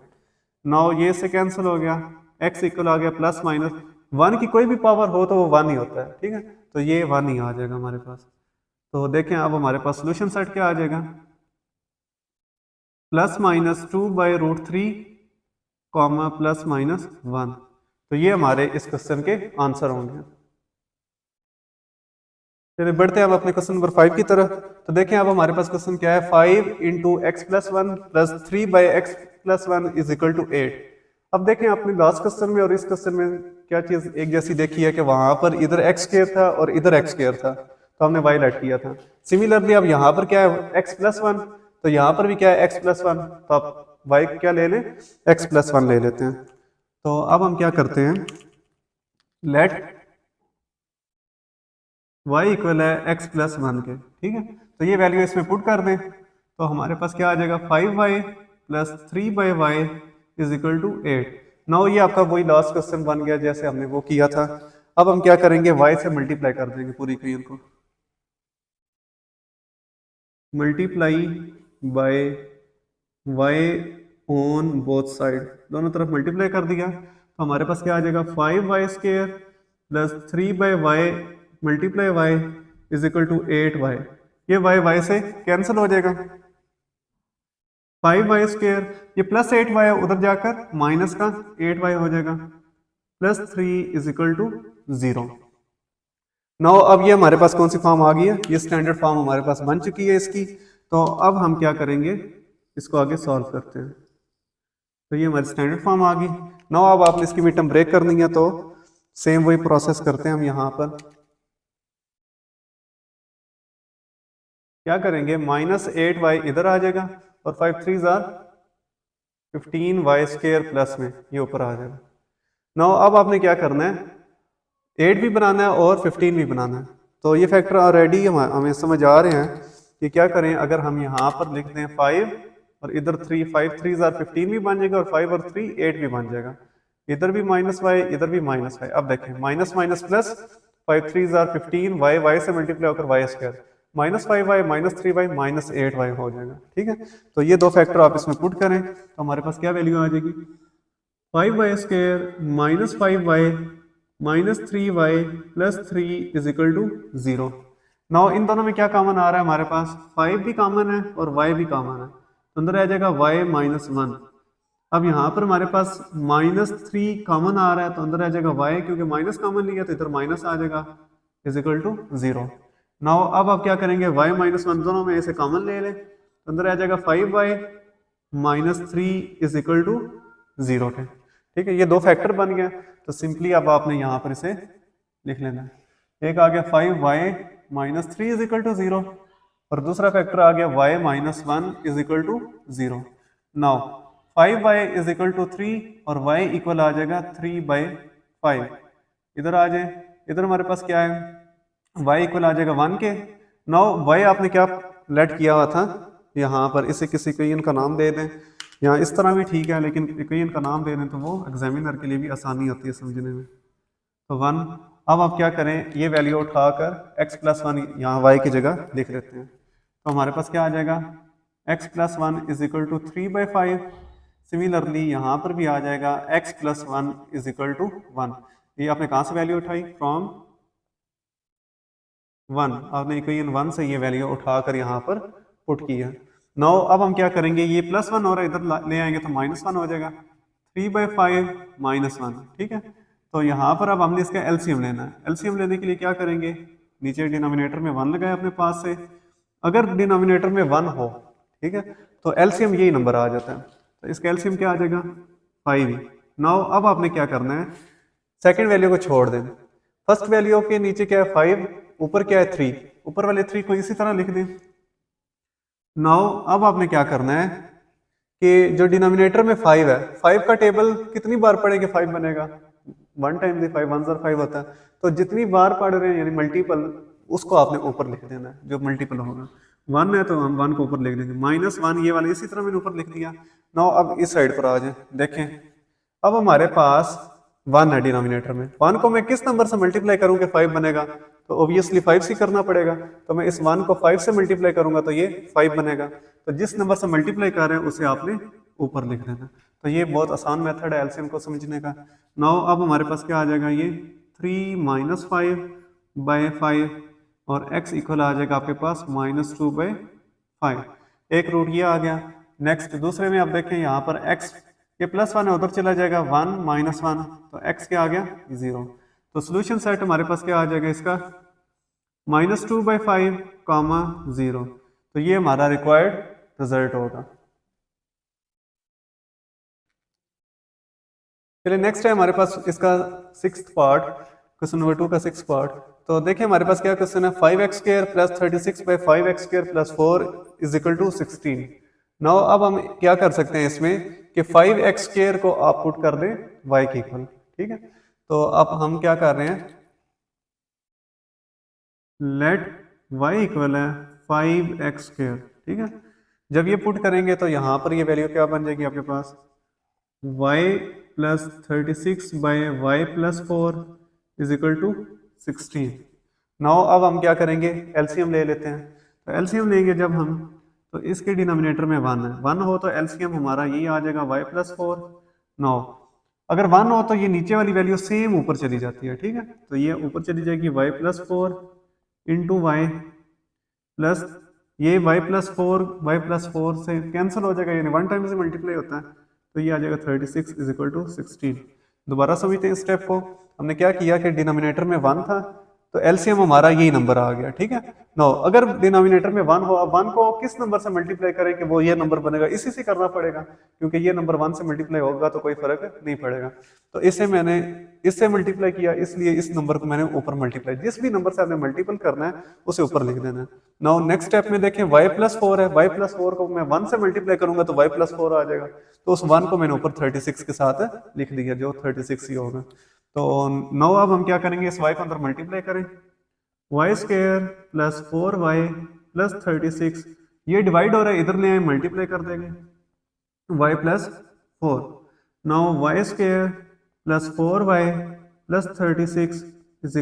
नाउ ये से कैंसिल हो गया, x इक्वल आ गया प्लस माइनस 1 की कोई भी पावर हो तो वो 1 ही होता है, ठीक है। तो ये 1 ही आ जाएगा हमारे पास। तो देखें अब हमारे पास सोल्यूशन सेट क्या आ जाएगा, +-2/√3 कॉमा +-1। तो ये हमारे इस क्वेश्चन के आंसर होंगे। चलिए बढ़ते हैं अब अपने क्वेश्चन नंबर 5 की तरफ। तो देखें अब हमारे पास क्वेश्चन क्या है, 5 × x+1 + 3/x+1 = 8। अब देखें आपने लास्ट क्वेश्चन में और इस क्वेश्चन में क्या चीज एक जैसी देखी है कि वहां पर इधर x² था और इधर x² था, तो हमने y लेट किया था। सिमिलरली अब यहाँ पर क्या है, x+1, तो यहाँ पर भी क्या है x+1, तो आप y क्या ले लें, x+1 ले लेते हैं। तो अब हम क्या करते हैं, लेट y इक्वल है x+1 के, ठीक है। तो ये वैल्यू इसमें पुट कर दें तो हमारे पास क्या आ जाएगा, 5y + 3/y = 8। नाउ ये आपका वही लास्ट क्वेश्चन बन गया जैसे हमने वो किया था। अब हम क्या करेंगे, y से मल्टीप्लाई कर देंगे पूरी इक्वेशन को, multiply by y on both side, दोनों तरफ मल्टीप्लाई कर दिया तो हमारे पास क्या आ जाएगा, 5y² + 3/y multiply y = 8y। ये y से कैंसिल हो जाएगा, 5y², ये +8y उधर जाकर माइनस का 8y हो जाएगा, +3 = 0। नाउ अब ये हमारे पास कौन सी फॉर्म आ गई है, ये स्टैंडर्ड फॉर्म हमारे पास बन चुकी है इसकी। तो अब हम क्या करेंगे, इसको आगे सॉल्व करते हैं। तो ये हमारी स्टैंडर्ड फॉर्म आ गई। नाउ अब आपने इसकी मिड टर्म ब्रेक करनी है तो सेम वही प्रोसेस करते हैं हम। यहाँ पर क्या करेंगे, -8y इधर आ जाएगा और 5 3 15y² प्लस में ये ऊपर आ जाएगा। नाउ अब आपने क्या करना है, 8 भी बनाना है और 15 भी बनाना है। तो ये फैक्टर ऑलरेडी हमें समझ आ रहे हैं कि क्या करें, अगर हम यहाँ पर लिख दें 5 और इधर 3, 5 3 15 भी बन जाएगा और 5 और 3 8 भी बन जाएगा। इधर भी -y इधर भी -y। अब देखें माइनस माइनस प्लस, 5 3 15, y से मल्टीप्लाई होकर y², -5y -3y -8y हो जाएगा, ठीक है। तो ये दो फैक्टर आप इसमें पुट करें तो हमारे पास क्या वैल्यू आ जाएगी, 5y² -5y -3y +3 = 0। नाउ इन दोनों में क्या कॉमन आ रहा है हमारे पास, 5 भी कॉमन है और y भी कॉमन है, तो अंदर आ जाएगा y -1। अब यहाँ पर हमारे पास -3 कॉमन आ रहा है तो अंदर आ जाएगा y, क्योंकि माइनस कॉमन लिया तो इधर माइनस आ जाएगा, = 0। नाउ अब आप क्या करेंगे, y -1 दोनों में ऐसे कॉमन ले लें तो अंदर आ जाएगा 5y -3 = 0 के, ठीक है। ये दो फैक्टर बन गया तो सिंपली अब आपने यहाँ पर इसे लिख लेना है। एक आ गया 5y -3 = 0 और दूसरा फैक्टर आ गया y -1 = 0। नाउ 5y = 3 और y इक्वल आ जाएगा 3/5। इधर आ जाए, इधर हमारे पास क्या है, y इक्वल आ जाएगा 1 के। नाउ y आपने क्या लेट किया हुआ था, यहाँ पर इसे किसी इक्वेशन का नाम दे दें, यहाँ इस तरह भी ठीक है, लेकिन इक्वेशन का नाम दे दें तो वो एग्जामिनर के लिए भी आसानी होती है समझने में। तो 1, अब आप क्या करें, ये वैल्यू उठाकर x+1 यहाँ y की जगह लिख लेते हैं। तो हमारे पास क्या आ जाएगा, x+1 = 3/5। सिमिलरली यहाँ पर भी आ जाएगा x+1 = 1। ये आपने कहाँ से वैल्यू उठाई, फ्रॉम 1, आपने इक्वेशन 1 से ये वैल्यू उठाकर यहाँ पर पुट किया। नाउ अब हम क्या करेंगे, ये +1 और इधर ले आएंगे तो -1 हो जाएगा, 3/5 -1, ठीक है। तो यहाँ पर अब हमने इसका एलसीएम लेना है। एलसीएम लेने के लिए क्या करेंगे, नीचे डिनोमिनेटर में 1 लगाए अपने पास से, अगर डिनोमिनेटर में 1 हो, ठीक है, तो एलसीएम यही नंबर आ जाता है। तो इसका एलसीएम क्या आ जाएगा, 5। नाउ अब आपने क्या करना है, सेकेंड वैल्यू को छोड़ दें, फर्स्ट वैल्यू के नीचे क्या है 5, ऊपर क्या है 3, ऊपर वाले 3 को इसी तरह लिख दें। नाउ अब आपने क्या करना है कि जो डिनोमिनेटर में 5 है, 5 का टेबल कितनी बार पढ़ेंगे 5 बनेगा, 1 टाइम 5 1 ज़र 5 होता है, तो जितनी बार पढ़ रहे हैं यानी मल्टीपल, उसको आपने ऊपर लिख देना है, जो मल्टीपल होगा। 1 है तो हम 1 को ऊपर लिख देंगे, -1 ये वाला इसी तरह मैंने ऊपर लिख दिया। नाउ अब इस साइड पर आ जाए, देखें अब हमारे पास 1 है डिनोमिनेटर में, 1 को मैं किस नंबर से मल्टीप्लाई करूँ कि 5 बनेगा, तो ऑब्वियसली 5 से करना पड़ेगा। तो मैं इस 1 को 5 से मल्टीप्लाई करूंगा तो ये 5 बनेगा। तो जिस नंबर से मल्टीप्लाई कर रहे हैं उसे आपने ऊपर लिख देना। तो ये बहुत आसान मेथड है एलसीएम को समझने का। नाउ अब हमारे पास क्या आ जाएगा, ये 3 - 5/5 और x इक्वल आ जाएगा आपके पास -2/5। एक रूट ये आ गया। नेक्स्ट दूसरे में आप देखें यहाँ पर x ये +1 है, उधर चला जाएगा 1 - 1, तो x क्या आ गया 0। तो सोल्यूशन सेट हमारे पास क्या आ जाएगा इसका -2/5, 0। तो ये हमारा रिक्वायर्ड रिजल्ट होगा। चलिए नेक्स्ट है हमारे पास इसका 6th पार्ट, क्वेश्चन नंबर 2 का 6th पार्ट। तो देखिए हमारे पास क्या क्वेश्चन है, 5x² + 36/5x² + 4 = 16। नाउ अब हम क्या कर सकते हैं इसमें कि 5x² को आप पुट कर दें y के इक्वल, ठीक है। तो अब हम क्या कर रहे हैं, लेट y इक्वल है 5x², ठीक है। जब ये पुट करेंगे तो यहाँ पर ये वैल्यू क्या बन जाएगी आपके पास, y + 36/y + 4 = 16। नाउ अब हम क्या करेंगे, एलसीएम ले लेते हैं। तो एलसीएम लेंगे जब हम, तो इसके डिनोमिनेटर में 1 है, 1 हो तो एलसीएम हमारा यही आ जाएगा y + 4। नाउ अगर 1 हो तो ये नीचे वाली वैल्यू सेम ऊपर चली जाती है, ठीक है। तो ये ऊपर चली जाएगी y + 4 × y प्लस ये y + 4 से कैंसिल हो जाएगा, यानी 1 टाइम से मल्टीप्लाई होता है, तो ये आ जाएगा 36 = 16। दोबारा समझते हैं स्टेप को। हमने क्या किया कि डिनोमिनेटर में 1 था, तो एलसीएम हमारा यही नंबर आ गया, ठीक है। नो अगर डिनोमिनेटर में 1 हो, अब 1 को किस नंबर से मल्टीप्लाई करें कि वो ये नंबर बनेगा, इसी से करना पड़ेगा, क्योंकि ये नंबर 1 से मल्टीप्लाई होगा तो कोई फर्क नहीं पड़ेगा। तो इसे मैंने इससे मल्टीप्लाई किया, इसलिए इस नंबर को मैंने ऊपर मल्टीप्लाई, जिस भी नंबर से आपने मल्टीपल करना है उसे ऊपर लिख देना है। नाउ नेक्स्ट स्टेप में देखें y + 4 है, y + 4 को मैं 1 से मल्टीप्लाई करूंगा तो y + 4 आ जाएगा, तो उस 1 को मैंने ऊपर 36 के साथ लिख दिया, जो 36 ही होगा। तो नाउ अब हम क्या करेंगे, इस y को अंदर मल्टीप्लाई करें, y² + 4y + 36, ये डिवाइड हो रहा है, इधर ले आए मल्टीप्लाई कर देंगे y + 4। Now y² + 4y + 36 =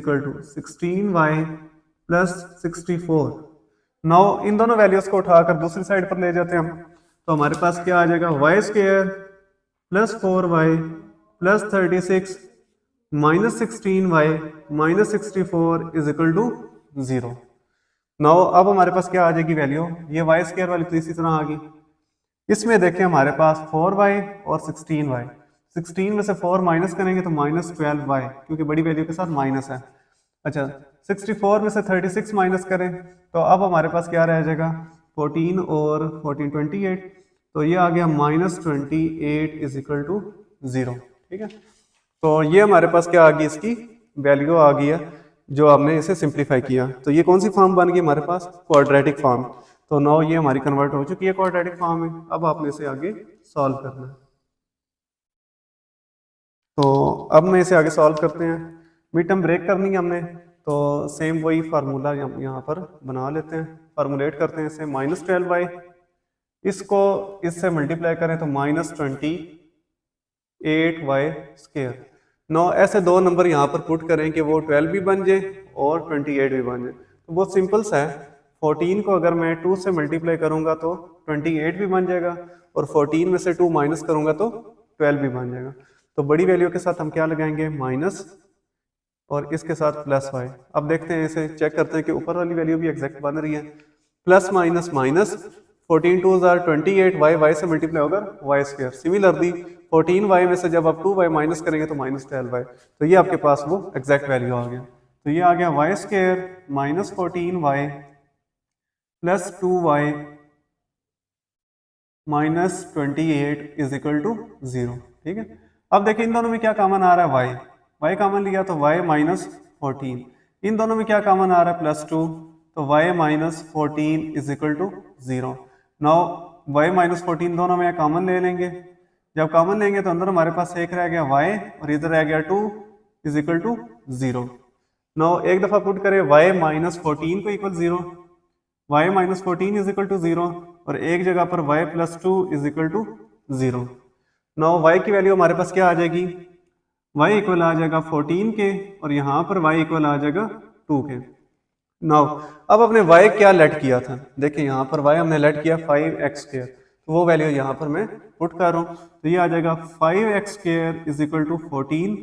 16y + 64। Now इन दोनों वैल्यूज को उठाकर दूसरी साइड पर ले जाते हैं हम, तो हमारे पास क्या आ जाएगा, y² + 4y + 36 - 16y - 64 = 0। नाउ अब हमारे पास क्या आ जाएगी वैल्यू, ये y² वाली तो इसी तरह आ गई। इसमें देखें हमारे पास 4y और 16y, 16 में से 4 माइनस करेंगे तो -12y, क्योंकि बड़ी वैल्यू के साथ माइनस है। अच्छा 64 में से 36 माइनस करें तो अब हमारे पास क्या रह जाएगा, 14 और 14 28, तो ये आ गया -28 = 0, ठीक है। तो ये हमारे पास क्या आ गई, इसकी वैल्यू आ गई है जो हमने इसे सिंप्लीफाई किया। तो ये कौन सी फॉर्म बन गई हमारे पास, क्वाड्रेटिक फॉर्म। तो नाउ ये हमारी कन्वर्ट हो चुकी है क्वाड्रेटिक फॉर्म में। अब आपने इसे आगे सॉल्व करना है। तो अब मैं इसे आगे सॉल्व करते हैं। मिड टर्म ब्रेक करनी है हमने, तो सेम वही फार्मूला यहाँ पर बना लेते हैं, फार्मूलेट करते हैं इसे, -12y, इसको इससे मल्टीप्लाई करें तो -28y²। नो ऐसे दो नंबर यहाँ पर पुट करें कि वो 12 भी बन जाए और 28 भी बन जाए। तो बहुत सिंपल सा है, 14 को अगर मैं 2 से मल्टीप्लाई करूंगा तो 28 भी बन जाएगा, और 14 में से 2 माइनस करूंगा तो 12 भी बन जाएगा। तो बड़ी वैल्यू के साथ हम क्या लगाएंगे, माइनस, और इसके साथ +y। अब देखते हैं, इसे चेक करते हैं कि ऊपर वाली वैल्यू भी एग्जैक्ट बन रही है। Plus minus minus, 14 2s are 28, y से मल्टीप्लाई होगा y²। सिमिलरली 14y में से जब आप 2y माइनस करेंगे तो -12y। तो ये आपके पास वो एग्जैक्ट वैल्यू आ गया। तो ये आ गया y² -14y + 2y -28 = 0, ठीक है। अब देखिए इन दोनों में क्या कॉमन आ रहा है, y कॉमन लिया तो y -14, इन दोनों में क्या कॉमन आ रहा है, +2, तो y -14 = 0। नाउ y -14 दोनों में कॉमन ले लेंगे, जब कॉमन लेंगे तो अंदर हमारे पास एक रह गया y और इधर रह गया 2 = 0। नाउ एक दफा पुट करें y -14 को इक्वल 0, y -14 = 0, और एक जगह पर y + 2 = 0। नाउ y की वैल्यू हमारे पास क्या आ जाएगी, y इक्वल आ जाएगा 14 के, और यहाँ पर y इक्वल आ जाएगा 2 के। नाउ अब हमने y क्या लेट किया था, देखिए यहाँ पर y हमने लेट किया 5x²। तो वो वैल्यू यहाँ पर मैं पुट कर रहा हूँ। तो ये आ जाएगा 5x² is equal to 14।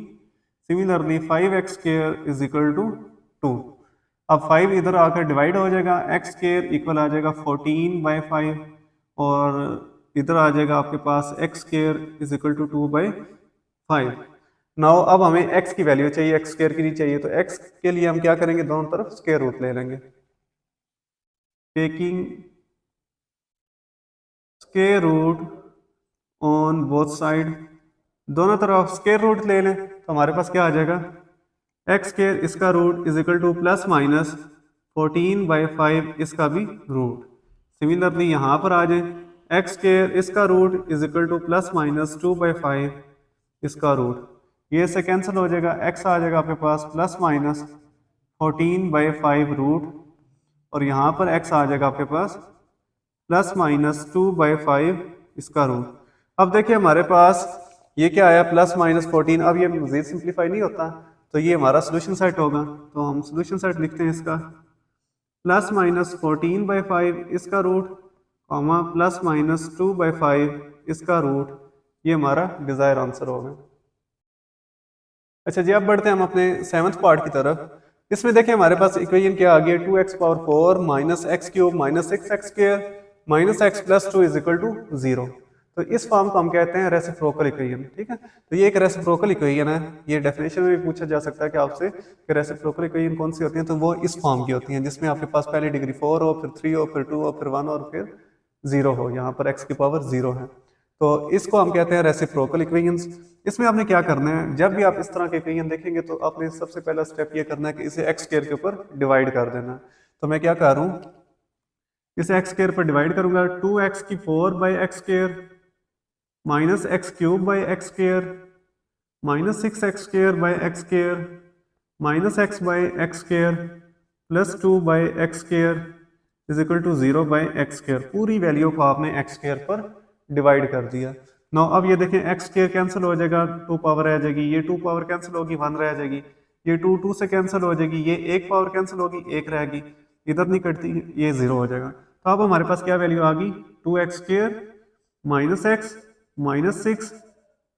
Similarly 5x² is equal to 2। अब 5 इधर आकर डिवाइड हो जाएगा, x² इक्वल आ जाएगा 14/5 और इधर आ जाएगा आपके पास x² is equal to 2/5। Now अब हमें x की वैल्यू चाहिए, x² की नहीं चाहिए, तो x के लिए हम क्या करेंगे, दोनों तरफ स्क्वायर रूट ले लेंगे। Taking square root on both side, दोनों तरफ स्क्वायर रूट ले लें तो हमारे पास क्या आ जाएगा, x² इसका root is equal to plus minus 14/5 इसका भी रूट। सिमिलरली यहाँ पर आ जाए, x² इसका root is equal to plus minus 2/5 इसका रूट, ये से कैंसिल हो जाएगा, x आ जाएगा आपके पास प्लस माइनस 14/5 रूट और यहाँ पर x आ जाएगा आपके पास प्लस माइनस 2/5 इसका रूट। अब देखिए हमारे पास ये क्या आया, प्लस माइनस 14। अब ये मजीद सिंप्लीफाई नहीं होता तो ये हमारा सोल्यूशन सेट होगा, तो हम सोल्यूशन सेट लिखते हैं इसका, प्लस माइनस 14/5 इसका रूट कॉमा प्लस माइनस 2/5 इसका रूट, ये हमारा डिजायर आंसर होगा। अच्छा जी, अब बढ़ते हैं हम अपने 7th पार्ट की तरफ। इसमें देखिए हमारे पास इक्वेशन क्या आ गया, 2x⁴ minus x³ minus 6x² minus x plus 2 is equal to 0। तो इस फॉर्म को हम कहते हैं रेसिप्रोकल इक्वेशन। ठीक है, तो ये एक रेसिप्रोकल इक्वेशन है। ये डेफिनेशन में भी पूछा जा सकता है कि आपसे कि रेसिप्रोकल इक्वेशन कौन सी होती है, तो वो इस फॉर्म की होती हैं जिसमें आपके पास पहले डिग्री 4 हो, फिर 3 हो, फिर 2 हो, फिर 1 और फिर 0 हो। यहाँ पर x की पावर 0 है, तो इसको हम कहते हैं रेसिप्रोकल इक्वेशंस। इसमें आपने क्या करना है, जब भी आप इस तरह के इक्वेशन देखेंगे तो आपने सबसे पहला स्टेप ये करना है कि इसे x² के ऊपर डिवाइड कर देना। तो मैं क्या कर रहा हूँ, इसे x² पर डिवाइड करूंगा, 2x⁴/x² minus x³ minus 6x² minus x/x² plus 2/x² is equal to 0/x²। पूरी वैल्यू को आपने x² पर डिवाइड कर दिया। नाउ अब ये देखें, x² कैंसिल हो जाएगा, 2 पावर रह जाएगी, ये 2 पावर कैंसिल होगी, 1 रह जाएगी, ये 2 से कैंसिल हो जाएगी, ये 1 पावर कैंसिल होगी, 1 रहेगी, इधर नहीं कटती, ये 0 हो जाएगा। तो अब हमारे पास क्या वैल्यू आ गई, 2x² minus x minus 6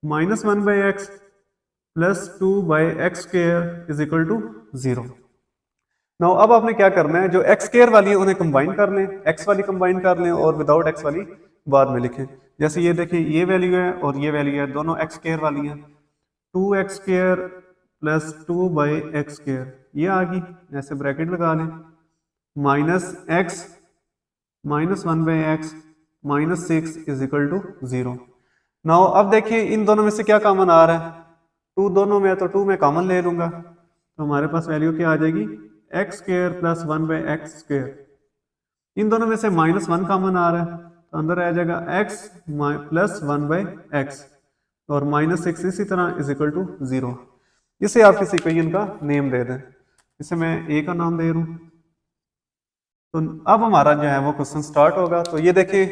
minus 1/x plus 2/x² is equal to 0। Now अब आपने क्या करना है, जो x² वाली है उन्हें कंबाइन कर लें, x वाली कंबाइन कर लें और विदाउट x वाली बाद में लिखें। जैसे ये देखें, ये वैल्यू है और ये वैल्यू है, दोनों x² वाली हैं। 2x² प्लस 2/x², ये आ गई, ऐसे ब्रैकेट लगा लें, minus x minus 1/x minus 6 is equal to 0। Now अब देखिए इन दोनों में से क्या कॉमन आ रहा है, 2 दोनों में है तो 2 में कॉमन ले लूंगा, तो हमारे पास वैल्यू क्या आ जाएगी, x² प्लस 1/x²। इन दोनों में से माइनस 1 कॉमन आ रहा है तो अंदर आ जाएगा x प्लस 1/x और माइनस 6 इसी तरह इज इक्वल टू 0। इसे आप किसी इक्वेशन का नेम दे दें, इसे मैं a का नाम दे रहा हूं। तो अब हमारा जो है वो क्वेश्चन स्टार्ट होगा। तो ये देखिए,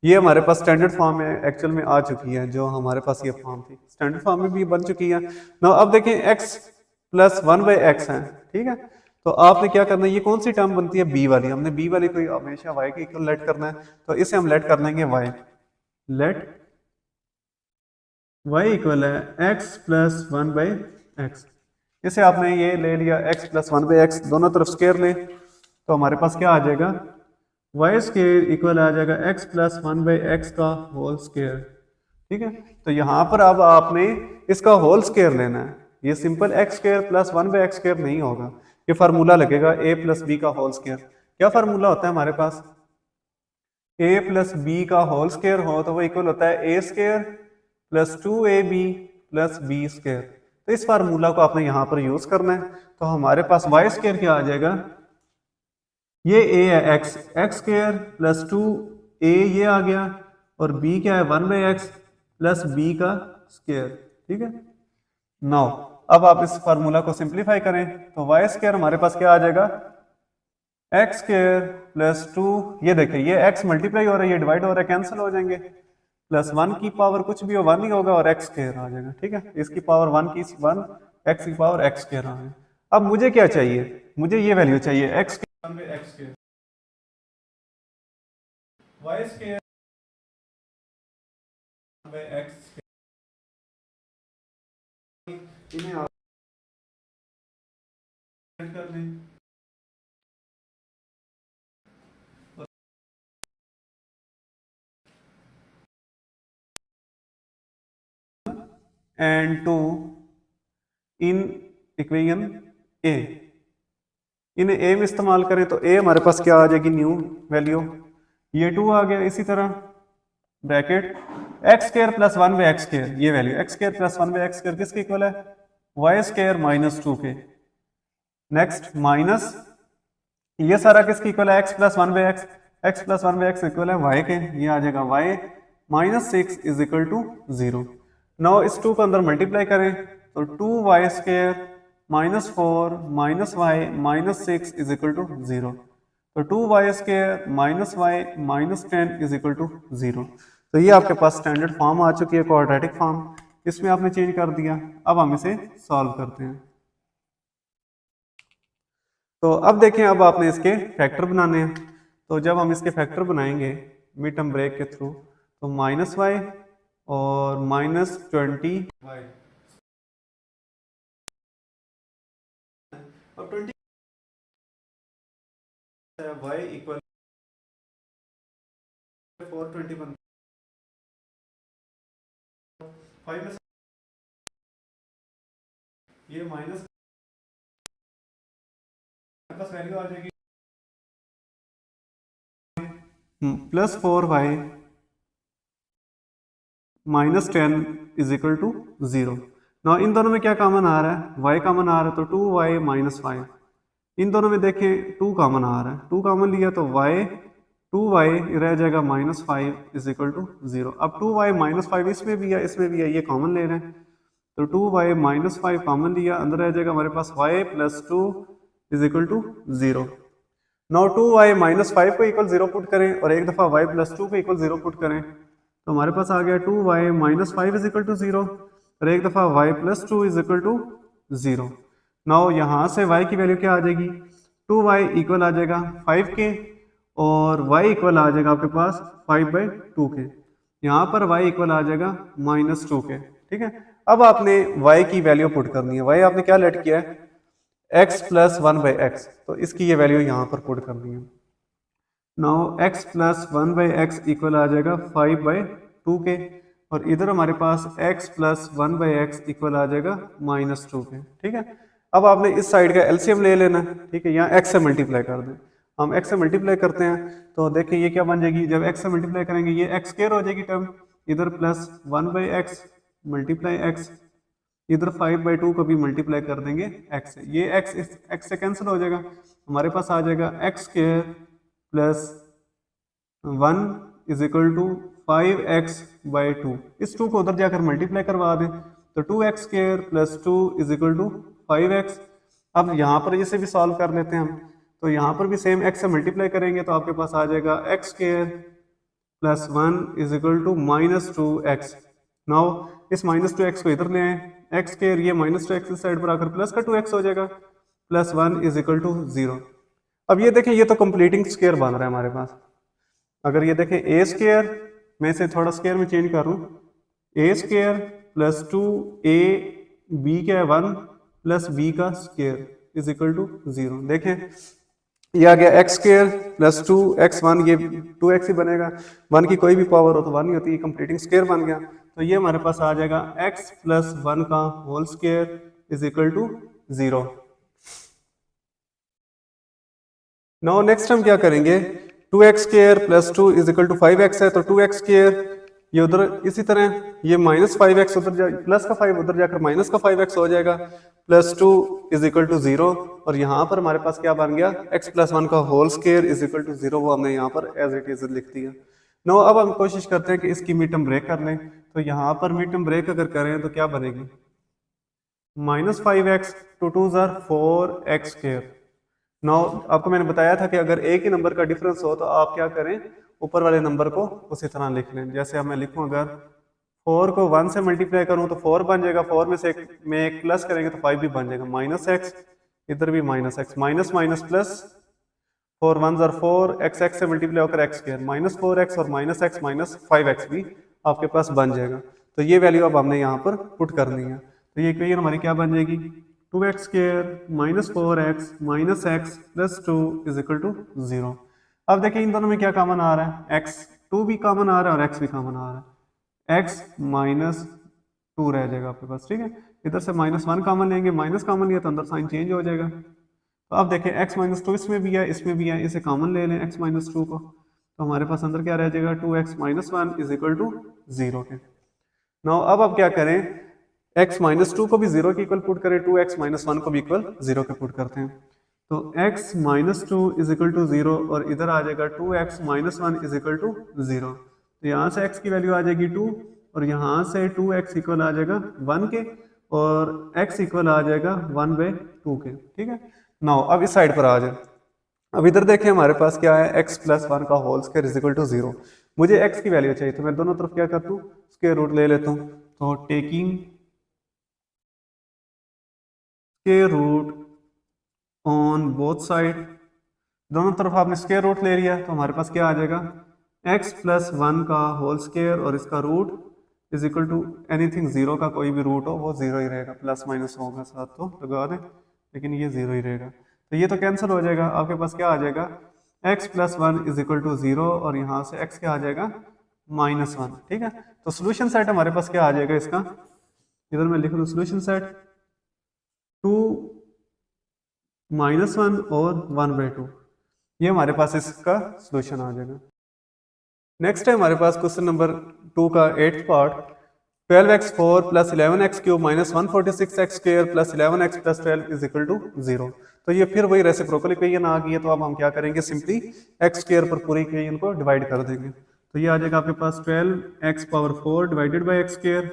ये हमारे पास स्टैंडर्ड फॉर्म में एक्चुअल में आ चुकी है, जो हमारे पास ये फॉर्म थी स्टैंडर्ड फॉर्म में भी बन चुकी है ना। अब देखिए x प्लस 1/x है, ठीक है, तो आपने क्या करना है, ये कौन सी टर्म बनती है, b वाली, हमने b वाली को हमेशा y के इक्वल लेट करना है, तो इसे हम लेट कर लेंगे y, लेट y इक्वल है x प्लस 1/x। इसे आपने ये ले लिया x प्लस 1/x, दोनों तरफ स्क्वायर ले, तो हमारे पास क्या आ जाएगा, y² इक्वल आ जाएगा x प्लस 1/x का होल स्क्वायर। ठीक है, तो यहाँ पर अब आपने इसका होल स्क्वायर लेना है, ये सिंपल x² प्लस 1/x² नहीं होगा, ये फार्मूला लगेगा a प्लस b का होल स्क्वायर। क्या फार्मूला होता है हमारे पास, a प्लस b का होल स्क्वायर हो तो वो इक्वल होता है a² plus 2ab plus b²। तो इस फार्मूला को आपने यहाँ पर यूज करना है, तो हमारे पास y² क्या आ जाएगा, ये a है x² प्लस 2a ये आ गया, और b क्या है 1/x प्लस b का स्क्वायर। ठीक है, नाउ अब आप इस फार्मूला को सिंप्लीफाई करें तो y² हमारे पास क्या आ जाएगा, x² प्लस 2, ये देखिए ये x मल्टीप्लाई हो रहा है, ये डिवाइड हो रहा है, कैंसिल हो जाएंगे, प्लस 1 की पावर कुछ भी हो 1 ही होगा और x² आ जाएगा। ठीक है, इसकी पावर 1 की 1, x की पावर x² आ गया। अब मुझे क्या चाहिए, मुझे ये वैल्यू चाहिए x² y² एक्स इन्हें आप ऐड कर लें एंड टू इन इक्वेशन ए, इन्हें ए में इस्तेमाल करें तो ए हमारे पास क्या आ जाएगी, न्यू वैल्यू, ये 2 आ गया। इसी तरह bracket x square plus 1 by x square, ये value x square plus 1 by x square किसके इक्वल है, वाई स्क्वायर माइनस 2 के। नेक्स्ट माइनस ये सारा किसके इक्वल है, x plus 1 by x, x plus 1 by x equal है वाई के, ये आ जाएगा y minus 6 is equal to 0। Now इस 2 को अंदर मल्टीप्लाई करें तो 2 y square minus 4 minus y minus 6 is equal to 0। तो 2 y square minus y minus 10 is equal to 0। तो ये आपके पास स्टैंडर्ड फॉर्म आ चुकी है, क्वाड्रेटिक फॉर्म, इसमें आपने चेंज कर दिया। अब हम इसे सॉल्व करते हैं। तो अब देखें, अब आपने इसके फैक्टर बनाने हैं। तो जब हम इसके फैक्टर बनाएंगे मिड टर्म ब्रेक के थ्रू, तो माइनस वाई और माइनस 20 वाई, अब 20 वाई इक्वल 420 बनता है 5 में ये माइनस पास वैल्यू आ जाएगी plus 4 y minus 10 is equal to 0। ना इन दोनों में क्या कॉमन आ रहा है, y कॉमन आ रहा है, तो 2 वाई माइनस 5। इन दोनों में देखें 2 कॉमन आ रहा है, 2 कॉमन लिया तो y 2 वाई रह जाएगा माइनस 5 इज इक्वल टू 0। अब 2 वाई माइनस 5 इसमें भी है इसमें भी है, ये कॉमन ले रहे हैं, तो 2 वाई माइनस 5 कॉमन लिया, अंदर रह जाएगा हमारे पास y plus 2 is equal to 0। Now 2 y minus 5 को इक्वल 0 पुट करें और एक दफ़ा y प्लस 2 को इक्वल 0 पुट करें, तो हमारे पास आ गया 2 y minus 5 is equal to 0 और एक दफ़ा y plus 2 is equal to 0। Now यहाँ से y की वैल्यू क्या आ जाएगी, 2 वाई इक्वल आ जाएगा 5 के और y इक्वल आ जाएगा आपके पास 5 बाई 2 के। यहाँ पर y इक्वल आ जाएगा माइनस 2 के। ठीक है, अब आपने y की वैल्यू पुट करनी है। y आपने क्या लेट किया है, x प्लस 1 बाई एक्स, तो इसकी ये वैल्यू यहाँ पर पुट करनी है। Now x plus 1 by x equal आ जाएगा 5 बाई 2 के और इधर हमारे पास x plus 1 by x equal आ जाएगा माइनस 2 के। ठीक है, अब आपने इस साइड का एलसीएम ले लेना है। ठीक है, यहाँ x से मल्टीप्लाई कर दें, हम x से मल्टीप्लाई करते हैं तो देखें ये क्या बन जाएगी, जब x से मल्टीप्लाई करेंगे ये x स्क्वायर हो जाएगी टर्म, इधर plus 1 by x multiply x, इधर 5 बाई 2 को भी मल्टीप्लाई कर देंगे x से, ये x से कैंसिल हो जाएगा, हमारे पास आ जाएगा x square plus 1 is equal to 5x by 2। इस 2 को उधर जाकर मल्टीप्लाई करवा दें तो 2x square plus 2 is equal to 5x। अब यहाँ पर इसे भी सॉल्व कर लेते हैं हम, तो यहाँ पर भी सेम x से मल्टीप्लाई करेंगे तो आपके पास आ जाएगा x square plus 1 is equal to minus 2x। Now इस माइनस 2x को इधर ले आए, x स्क्वायर ये माइनस 2x इस साइड पर आकर प्लस का 2x हो जाएगा, प्लस 1 इज इक्वल टू 0। अब ये देखें ये तो कंप्लीटिंग स्क्वायर बन रहा है हमारे पास। अगर ये देखें ए स्क्वायर, मैं इसे थोड़ा स्क्वायर में चेंज करूं, ए स्क्वायर प्लस 2 ए बी क्या है 1 प्लस बी का स्क्वायर इज इक्वल टू 0। देखें ये आ गया एक्स स्क्वायर प्लस 2x1, ये 2x ही बनेगा, 1 की कोई भी पावर हो तो 1 ही होती है, कंप्लीटिंग स्क्वायर बन गया। तो ये हमारे पास आ जाएगा x प्लस 1 का whole square is equal to 0। Now next हम क्या करेंगे, 2x square plus 2 is equal to 5x है, तो 2x स्क्वायर ये उधर इसी तरह ये माइनस 5x उधर जा प्लस का 5 उधर जाकर माइनस का 5x हो जाएगा, प्लस 2 इज इक्वल टू 0 और यहाँ पर हमारे पास क्या बन गया, x प्लस 1 का whole square is equal to 0, वो हमने यहाँ पर एज इट इज लिख दिया। नो अब हम कोशिश करते हैं कि इसकी मिड टर्म ब्रेक कर लें, तो यहाँ पर मिड टर्म ब्रेक अगर करें तो क्या बनेगी, माइनस 5x टू 2 ज़ार 4x स्क्वायर। नाउ आपको मैंने बताया था कि अगर एक ही नंबर का डिफरेंस हो तो आप क्या करें, ऊपर वाले नंबर को उसी तरह लिख लें। जैसे अब मैं लिखूं, अगर 4 को 1 से मल्टीप्लाई करूं तो 4 बन जाएगा, 4 में से एक प्लस करेंगे तो 5 भी बन जाएगा, माइनस x इधर भी minus x, minus minus plus 4 1 ज़ार 4 x से मल्टीप्लाई होकर x स्क्वायर, माइनस 4x और माइनस x माइनस 5x भी आपके पास बन जाएगा। तो ये वैल्यू अब हमने यहाँ पर पुट करनी है। तो ये इक्वेशन हमारी क्या बन जाएगी, 2x² minus 4x minus x plus 2 is equal to 0। अब देखिए इन दोनों में क्या कॉमन आ रहा है, x2 भी कॉमन आ रहा है और x भी कॉमन आ रहा है, x माइनस 2 रह जाएगा आपके पास, ठीक है। इधर से -1 कॉमन लेंगे, माइनस कॉमन लिया तो अंदर साइन चेंज हो जाएगा। तो अब देखें x माइनस 2 इसमें भी है इसमें भी है, इसे कॉमन ले लें x माइनस 2 को, तो हमारे पास अंदर क्या रह जाएगा 2x minus 1 is equal to 0 के। नाउ अब आप क्या करें, x माइनस 2 को भी 0 के इक्वल पुट करें, 2x माइनस 1 को भी इक्वल 0 के पुट करते हैं। तो x minus 2 is equal to 0 और इधर आ जाएगा 2x minus 1 is equal to 0। तो यहाँ से x की वैल्यू आ जाएगी 2 और यहाँ से 2x इक्वल आ जाएगा 1 के और x इक्वल आ जाएगा 1/2 के, ठीक है। नाउ अब इस साइड पर आ जाए, अब इधर देखें हमारे पास क्या है, x प्लस 1 का whole square is equal to 0। मुझे x की वैल्यू चाहिए तो मैं दोनों तरफ क्या करता हूँ, स्क्वायर रूट ले लेता हूँ। तो taking square root on both side, दोनों तरफ आपने स्क्वायर रूट ले लिया तो हमारे पास क्या आ जाएगा, x प्लस 1 का होल स्क्वायर और इसका root is equal to anything, 0 का कोई भी रूट हो वो 0 ही रहेगा, प्लस माइनस होगा साथ तो लगा दें, लेकिन ये 0 ही रहेगा। तो ये तो कैंसिल हो जाएगा, आपके पास क्या आ जाएगा, x plus 1 is equal to 0 और यहाँ से x क्या आ जाएगा -1, ठीक है। तो सोल्यूशन सेट हमारे पास क्या आ जाएगा इसका, इधर मैं लिख लूँ सोल्यूशन सेट 2 -1 और 1/2, ये हमारे पास इसका सोल्यूशन आ जाएगा। नेक्स्ट है हमारे पास क्वेश्चन नंबर 2 का 8th part, 12x4 plus 11x³ minus 146x² plus 11x plus 12 is equal to 0। तो ये फिर वही रेसिप्रोकल इक्वेशन आ गई है, तो अब हम क्या करेंगे, सिंपली x² पर पूरी इक्वेशन को डिवाइड कर देंगे। तो ये आ जाएगा आपके पास 12x⁴ divided by x²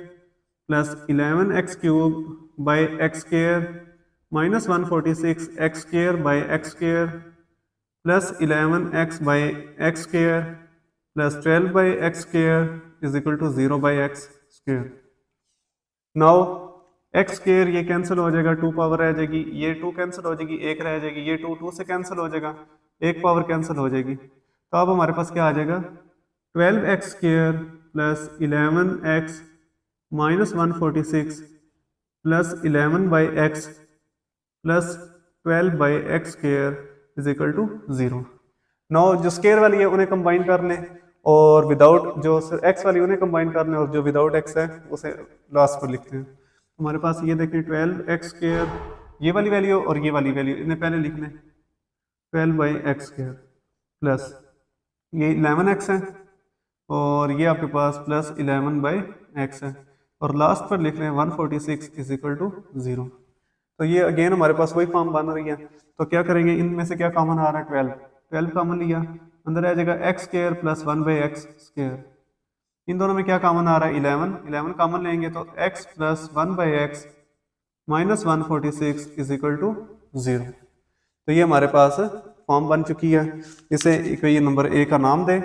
plus 11x³ by x² minus 146x² by x² plus 11x by x² plus 12 by x² is equal to 0 by x²। नाउ x² ये कैंसिल हो जाएगा, 2 पावर रह जाएगी, ये 2 कैंसिल हो जाएगी, 1 रह जाएगी, ये 2 2 से कैंसिल हो जाएगा, 1 पावर कैंसिल हो जाएगी। तो अब हमारे पास क्या आ जाएगा, 12x² plus 11x minus 146 plus 11 by x plus 12 by x² is equal to 0। Now जो स्केयर वाली है उन्हें कंबाइन कर लें और विदाउट जो x वाली उन्हें कंबाइन कर लें और जो विदाउट x है उसे लास्ट पर लिखते हैं। हमारे पास ये देखें 12x², ये वाली वैल्यू और ये वाली वैल्यू इन्हें पहले लिख लें, 12 बाई x² प्लस ये 11x है और ये आपके पास प्लस 11 बाई x है और लास्ट पर लिख लें 146 इज इक्वल टू 0। तो ये अगेन हमारे पास वही फॉर्म बन रही है। तो क्या करेंगे, इनमें से क्या कॉमन आ रहा है, 12 कॉमन लिया, अंदर आ जाएगा x² प्लस 1/x²। इन दोनों में क्या कॉमन आ रहा है, 11 कॉमन लेंगे तो x plus 1/x minus 146 is equal to 0। तो ये हमारे पास फॉर्म बन चुकी है। इसे इक्वेशन नंबर ए का नाम दें।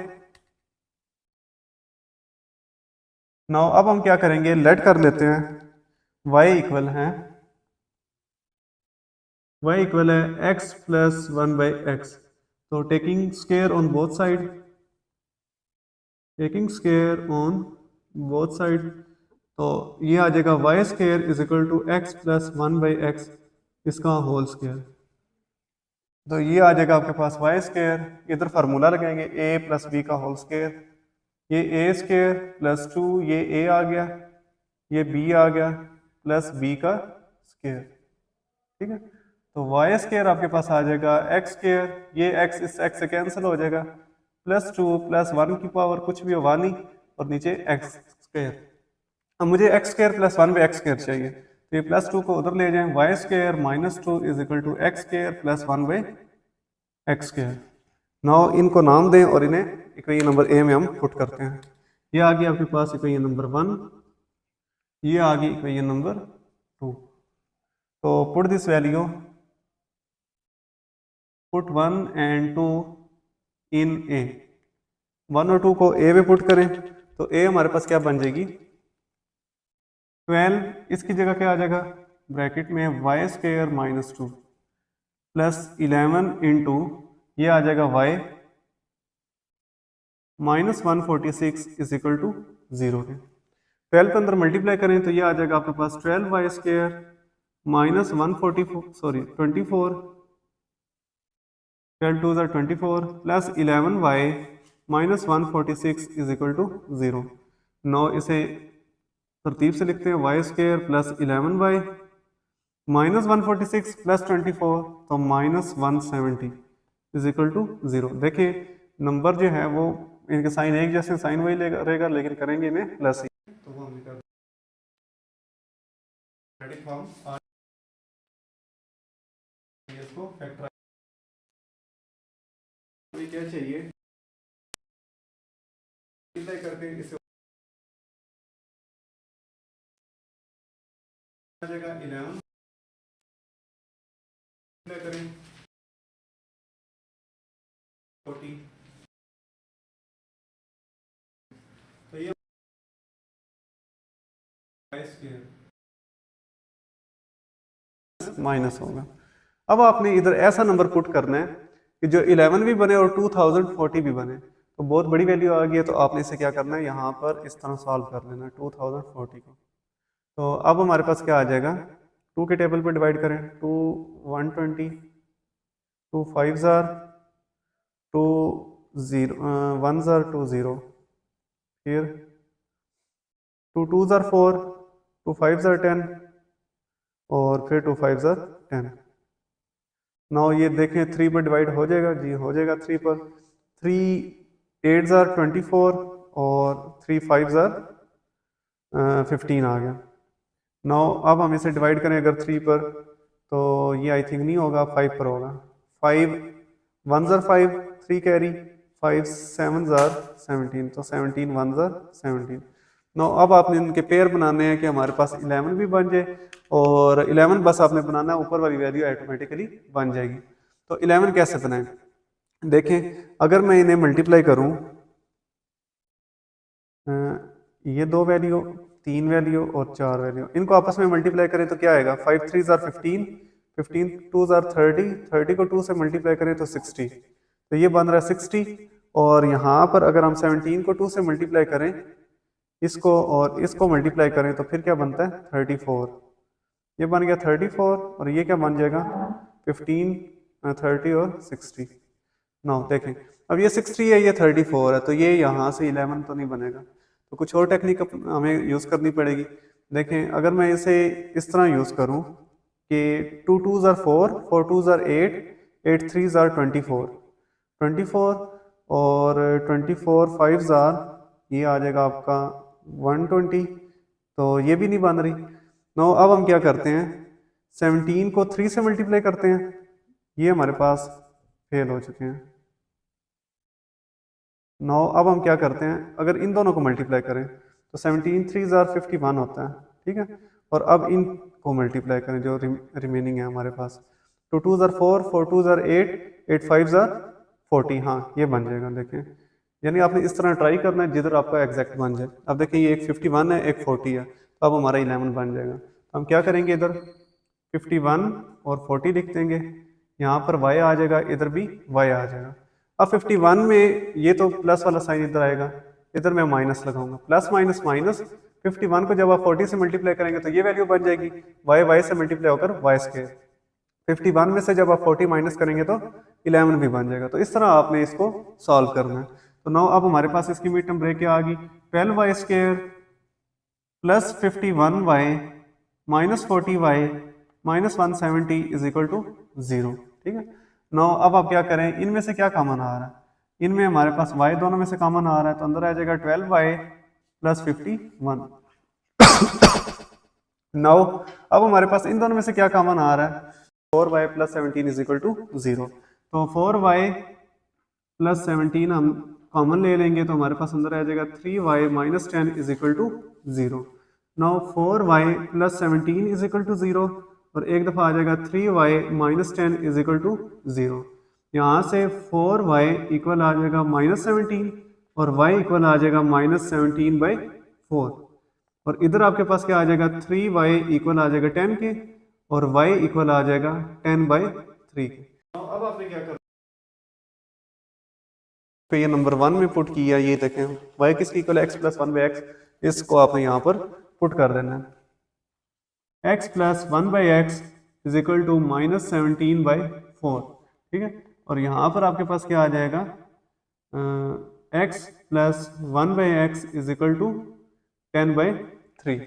नाउ अब हम क्या करेंगे, लेट कर लेते हैं y इक्वल है x प्लस 1/x। तो taking square on both side, तो ये आ जाएगा y² is equal to x plus 1/x इसका होल स्क्वायर। तो ये आ जाएगा आपके पास y², इधर फार्मूला लगाएंगे a प्लस b का होल स्क्वायर, ये a² प्लस 2, ये a आ गया, ये b आ गया प्लस b का स्क्वायर, ठीक है। तो y² आपके पास आ जाएगा x², ये x इस x से कैंसिल हो जाएगा, प्लस 2 प्लस 1 की पावर कुछ भी हो 1 ही और नीचे x²। अब मुझे x² प्लस 1/x² चाहिए, तो ये प्लस 2 को उधर ले जाएं, y² minus 2 is equal to x² plus 1/x²। Now इनको नाम दें और इन्हें इक्वेशन नंबर ए में हम पुट करते हैं। ये आ गया आपके पास इक्वेशन नंबर 1, ये आ गई इक्वेशन नंबर 2। तो put this value, put 1 and 2 इन ए, 1 और 2 को ए में पुट करें तो ए हमारे पास क्या बन जाएगी 12, इसकी जगह क्या आ जाएगा ब्रैकेट में y² माइनस 2 प्लस 11 इंटू ये आ जाएगा y minus 146 is equal to 0 के। 12 के अंदर मल्टीप्लाई करें तो ये आ जाएगा आपके पास 12y² minus 144 sorry 24 12 2 24 plus 11y minus 146 is equal to 0। Now इसे तरतीब से लिखते हैं y² plus 11y minus 146 plus 24 तो माइनस 170 इज इक्वल टू 0। देखिए नंबर जो है वो इनके साइन एक जैसे साइन वही रहेगा लेकिन करेंगे इन्हें प्लस ही। तो वो हमने कर फॉर्म इसको फैक्टर क्या चाहिए करके इसे आ जाएगा 11 करें 40 तो ये माइनस होगा। अब आपने इधर ऐसा नंबर पुट करना है कि जो 11 भी बने और 2040 भी बने, तो बहुत बड़ी वैल्यू आ गई है। तो आपने इसे क्या करना है, यहाँ पर इस तरह सॉल्व कर लेना है 2040 को। तो अब हमारे पास क्या आ जाएगा, 2 के टेबल पे डिवाइड करें, 2 120, 2 5 जार 2 0 1 जार 2 0, फिर 2 2 जार 4, 2 5 जार 10 और फिर 2 5 जार 10। नाउ ये देखें 3 पर डिवाइड हो जाएगा जी, हो जाएगा 3 पर। 3 8 जार 24 और 3 5 जार 15 आ गया। नाउ अब हम इसे डिवाइड करें अगर 3 पर, तो ये आई थिंक नहीं होगा, 5 पर होगा। 5 1 जार 5 3 कैरी, 5 7 जार 17, तो 17 1 जार 17। नो अब आपने इनके पेयर बनाने हैं कि हमारे पास 11 भी बन जाए और 11 बस आपने बनाना है, ऊपर वाली वैल्यू ऑटोमेटिकली बन जाएगी। तो 11 कैसे बनाएं, देखें अगर मैं इन्हें मल्टीप्लाई करूं, ये 2 वैल्यू 3 वैल्यू और 4 वैल्यू, इनको आपस में मल्टीप्लाई करें तो क्या आएगा, 5 3 जार 15, 15 2 जार 30, 30 को 2 से मल्टीप्लाई करें तो 60, तो ये बन रहा है 60। और यहाँ पर अगर हम 17 को 2 से मल्टीप्लाई करें इसको और इसको मल्टीप्लाई करें तो फिर क्या बनता है 34, ये बन गया 34 और ये क्या बन जाएगा 15 30 और 60। नाउ देखें अब ये 60 है ये 34 है, तो ये यहाँ से 11 तो नहीं बनेगा, तो कुछ और टेक्निक हमें यूज़ करनी पड़ेगी। देखें अगर मैं इसे इस तरह यूज़ करूँ कि 2 2 जार 4, 4 2 जार 8, 8 3 जार 24, 24 और 24 5 जार ये आ जाएगा आपका 120, तो ये भी नहीं बन रही। नो अब हम क्या करते हैं, 17 को 3 से मल्टीप्लाई करते हैं, ये हमारे पास फेल हो चुके हैं। नो अब हम क्या करते हैं, अगर इन दोनों को मल्टीप्लाई करें तो 17 3 जार 51 होता है, ठीक है। और अब इनको मल्टीप्लाई करें जो रिमेनिंग है हमारे पास, 2 2 जार 4, 4 2 जार 8, 8 5 जार 40, हाँ ये बन जाएगा। देखें यानी आपने इस तरह ट्राई करना है जिधर आपका एग्जैक्ट बन जाए। अब देखिए ये एक 51 है एक 40 है, तो अब हमारा 11 बन जाएगा। तो हम क्या करेंगे, इधर 51 और 40 लिख देंगे, यहाँ पर y आ जाएगा, इधर भी y आ जाएगा। अब 51 में ये तो प्लस वाला साइन इधर आएगा, इधर मैं माइनस लगाऊंगा, प्लस माइनस माइनस। 51 को जब आप 40 से मल्टीप्लाई करेंगे तो ये वैल्यू बन जाएगी, y से मल्टीप्लाई होकर y²। 51 में से जब आप 40 माइनस करेंगे तो 11 भी बन जाएगा। तो इस तरह आपने इसको सॉल्व करना है। तो नाउ अब हमारे पास इसकी मिड टर्म ब्रेक क्या आ गई, 12y² plus 51y minus 40y minus 170 is equal to 0, ठीक है। नाउ अब आप क्या करें, इनमें से क्या कॉमन आ रहा है, इनमें हमारे पास y दोनों में से कॉमन आ रहा है, तो अंदर आ जाएगा 12y प्लस 51। नाउ अब हमारे पास इन दोनों में से क्या कॉमन आ रहा है, 4y plus 17 is equal to 0। तो 4y प्लस 17 हम कॉमन ले लेंगे तो हमारे पास अंदर आ जाएगा 3y minus 10 is equal to 0। Now 4y plus 17 is equal to 0 और एक दफ़ा आ जाएगा 3y minus 10 is equal to 0। यहाँ से 4y इक्वल आ जाएगा माइनस 17 और y इक्वल आ जाएगा माइनस 17/4 और इधर आपके पास क्या आ जाएगा, 3y इक्वल आ जाएगा 10 के और y इक्वल आ जाएगा 10/3 के। अब आपने क्या करना पे ये नंबर 1 में पुट किया, ये देखें y किसकी इक्वल है x प्लस 1/x, इसको आपने यहाँ पर पुट कर देना है। x plus 1/x is equal to -17/4, ठीक है। और यहाँ पर आपके पास क्या आ जाएगा, x plus 1/x is equal to 10/3।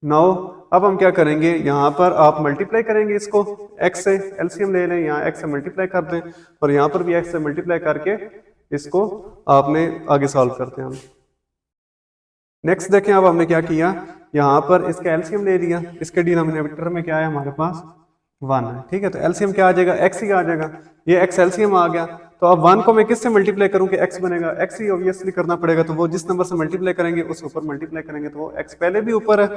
Now अब हम क्या करेंगे, यहाँ पर आप मल्टीप्लाई करेंगे इसको x से, एलसीएम ले लें, यहाँ x से मल्टीप्लाई कर दें और यहाँ पर भी x से मल्टीप्लाई करके इसको आपने आगे सॉल्व करते हैं हम। नेक्स्ट देखें, अब हमने क्या किया, यहाँ पर इसका एलसीएम ले लिया, इसके डिनोमिनेटर में क्या है हमारे पास 1 है, ठीक है। तो एलसीएम क्या आ जाएगा, x ही आ जाएगा, ये x एलसीएम आ गया। तो अब 1 को मैं किससे मल्टीप्लाई करूं कि x बनेगा, x ही ऑब्वियसली करना पड़ेगा। तो वो जिस नंबर से मल्टीप्लाई करेंगे उस ऊपर मल्टीप्लाई करेंगे, तो वो x पहले भी ऊपर है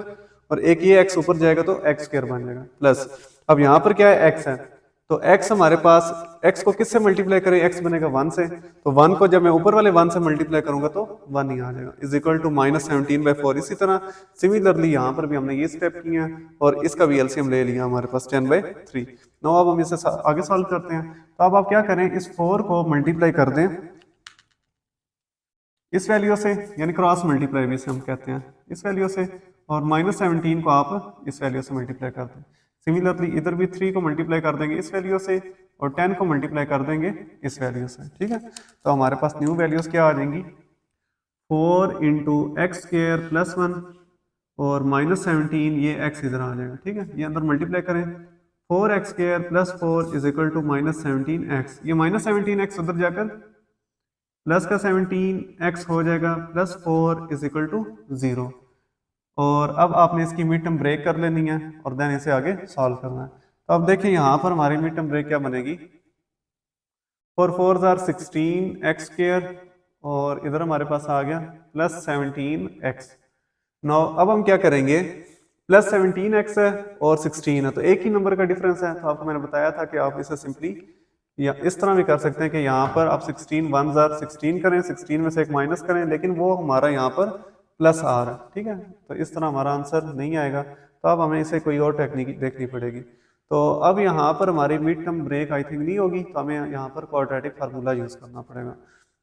और एक ये x ऊपर जाएगा तो x स्क्वायर बन जाएगा प्लस। अब यहाँ पर क्या है, x है, तो x हमारे पास, x को किससे मल्टीप्लाई करें, x बनेगा 1 से, तो 1 को जब मैं ऊपर वाले 1 से मल्टीप्लाई करूंगा तो 1 ही आ जाएगा, इज इक्वल टू -17/4। इसी तरह सिमिलरली यहाँ पर भी हमने ये स्टेप किए हैं और इसका भी एलसीएम ले लिया हमारे पास 10/3। नो अब हम इसे आगे सॉल्व करते हैं। तो अब आप क्या करें, इस 4 को मल्टीप्लाई कर दें इस वैल्यू से, यानी क्रॉस मल्टीप्लाई भी इसे हम कहते हैं, इस वैल्यू से, और -17 को आप इस वैल्यू से मल्टीप्लाई कर दें। सिमिलरली इधर भी 3 को मल्टीप्लाई कर देंगे इस वैल्यू से और 10 को मल्टीप्लाई कर देंगे इस वैल्यू से, ठीक है। तो हमारे पास न्यू वैल्यूज क्या आ जाएंगी, 4 इंटू एक्स स्क्वायर प्लस 1 और -17, ये x इधर आ जाएगा, ठीक है। ये अंदर मल्टीप्लाई करें, 4x square plus 4 is equal to -17x, ये -17x उधर जाकर प्लस का 17x हो जाएगा प्लस 4 इज इक्वल टू 0। और अब आपने इसकी मिड टर्म ब्रेक कर लेनी है और देन इसे आगे सॉल्व करना है। तो अब देखिए यहाँ पर हमारी मिड टर्म ब्रेक क्या बनेगी, 4 4 आर 16x स्क्वायर और इधर हमारे पास आ गया प्लस 17x। नाउ अब हम क्या करेंगे, प्लस 17x है और 16 है तो एक ही नंबर का डिफरेंस है। तो आपको मैंने बताया था कि आप इसे सिंपली या इस तरह भी कर सकते हैं कि यहाँ पर आप 16 1 आर 16 करें, 16 में से एक माइनस करें, लेकिन वो हमारा यहाँ पर प्लस आ रहा है, ठीक है। तो इस तरह हमारा आंसर नहीं आएगा, तो अब हमें इसे कोई और टेक्निक देखनी पड़ेगी। तो अब यहाँ पर हमारी mid term break I think नहीं होगी, तो हमें यहाँ पर क्वाड्रेटिक फार्मूला यूज़ करना पड़ेगा।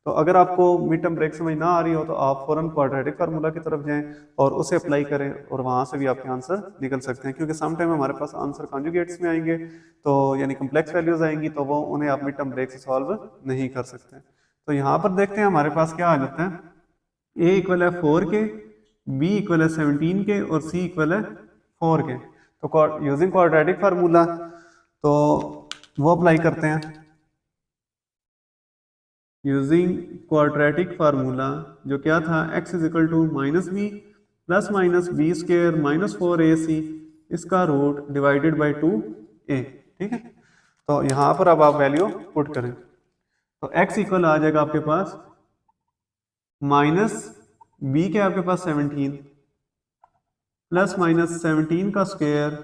तो अगर आपको मिड टर्म ब्रेक समझ ना आ रही हो तो आप फौरन क्वाड्रेटिक फार्मूला की तरफ जाएं और उसे अप्लाई करें और वहाँ से भी आपके आंसर निकल सकते हैं, क्योंकि सम टाइम हमारे पास आंसर कॉन्जुगेट्स में आएंगे, तो यानी कम्प्लेक्स वैल्यूज आएंगी, तो वो उन्हें आप मिड टर्म ब्रेक से सॉल्व नहीं कर सकते। तो यहाँ पर देखते हैं हमारे पास क्या आ जाता है, a इक्वल है 4 के, b इक्वल है 17 के और c इक्वल है 4 के। तो यूजिंग क्वाड्रेटिक फार्मूला तो वो अप्लाई करते हैं, यूजिंग क्वाड्रेटिक फार्मूला जो क्या था, x is equal to -b plus minus b square minus 4ac इसका रूट डिवाइडेड बाई 2a, ठीक है। तो यहाँ पर अब आप वैल्यू पुट करें, तो x इक्वल आ जाएगा आपके पास माइनस बी के आपके पास 17 प्लस माइनस 17 का स्क्वायर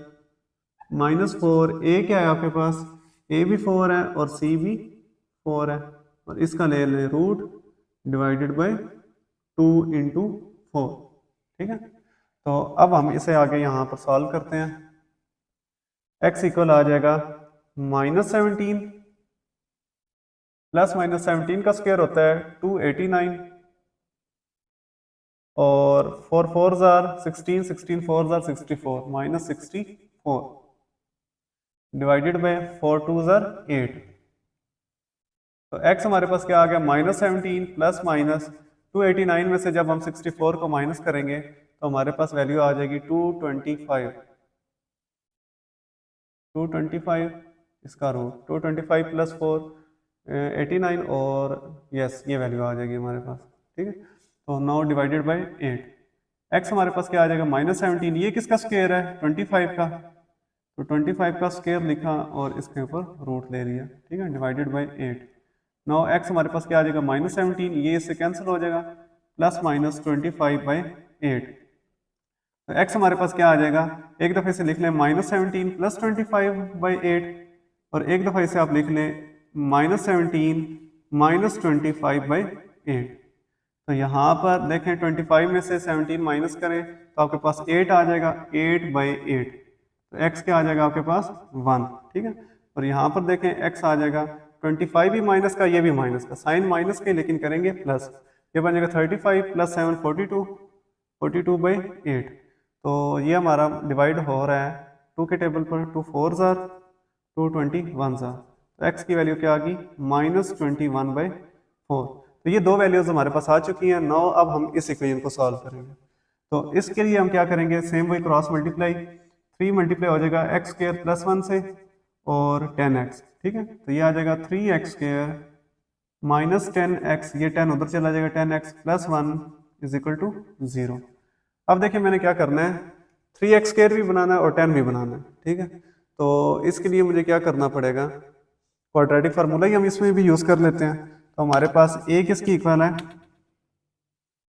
माइनस 4, a क्या है आपके पास, a भी 4 है और c भी 4 है, और इसका ले लें रूट डिवाइडेड बाय 2 इंटू 4, ठीक है। तो अब हम इसे आगे यहाँ पर सॉल्व करते हैं, x इक्वल आ जाएगा -17 प्लस -17 का स्क्वायर होता है 289 और 4 4 are 16 16 4 are 64 -64 divided by 4 2 are 8। तो x हमारे पास क्या आ गया, -17 प्लस माइनस 289 में से जब हम 64 को माइनस करेंगे तो हमारे पास वैल्यू आ जाएगी 225 इसका रूट 225 प्लस 4 89 और यस ये वैल्यू आ जाएगी हमारे पास, ठीक है। तो 9 डिवाइडेड बाई 8, x हमारे पास क्या आ जाएगा -17, ये किसका स्क्वायर है 25 का, तो 25 का स्क्वायर लिखा और इसके ऊपर रूट ले लिया, ठीक है, डिवाइडेड बाई 8। नाउ x हमारे पास क्या आ जाएगा -17, ये इससे कैंसिल हो जाएगा, प्लस माइनस 25 बाई 8। तो x हमारे पास क्या आ जाएगा, एक दफ़े से लिख लें -17 प्लस 25 बाई 8 और एक दफ़ा इसे आप लिख लें -17 माइनस 25 बाई 8। तो यहाँ पर देखें 25 में से 17 माइनस करें तो आपके पास 8 आ जाएगा, 8 बाई 8, तो x क्या आ जाएगा आपके पास 1, ठीक है। और यहाँ पर देखें x आ जाएगा 25 भी माइनस का, ये भी माइनस का, साइन माइनस के लेकिन करेंगे प्लस। ये बन जाएगा 35 प्लस 7 42, 42/8। तो ये हमारा डिवाइड हो रहा है 2 के टेबल पर, 2 4 जार 2 21 जार। तो एक्स की वैल्यू क्या आ गई -21/4। तो ये दो वैल्यूज हमारे पास आ चुकी हैं। नाउ अब हम इस इक्वेशन को सॉल्व करेंगे। तो इसके लिए हम क्या करेंगे, सेम वही क्रॉस मल्टीप्लाई, 3 मल्टीप्लाई हो जाएगा एक्स स्क्वायर प्लस 1 से और 10x, ठीक है। तो ये आ जाएगा 3x स्क्वायर माइनस 10x, ये 10 उधर चला जाएगा, 10x plus 1 is equal to 0। अब देखिए मैंने क्या करना है, 3x स्क्वायर भी बनाना है और 10 भी बनाना है, ठीक है। तो इसके लिए मुझे क्या करना पड़ेगा, क्वाड्रेटिक फार्मूला ही हम इसमें भी यूज कर लेते हैं। तो हमारे पास a किसकी इक्वल है,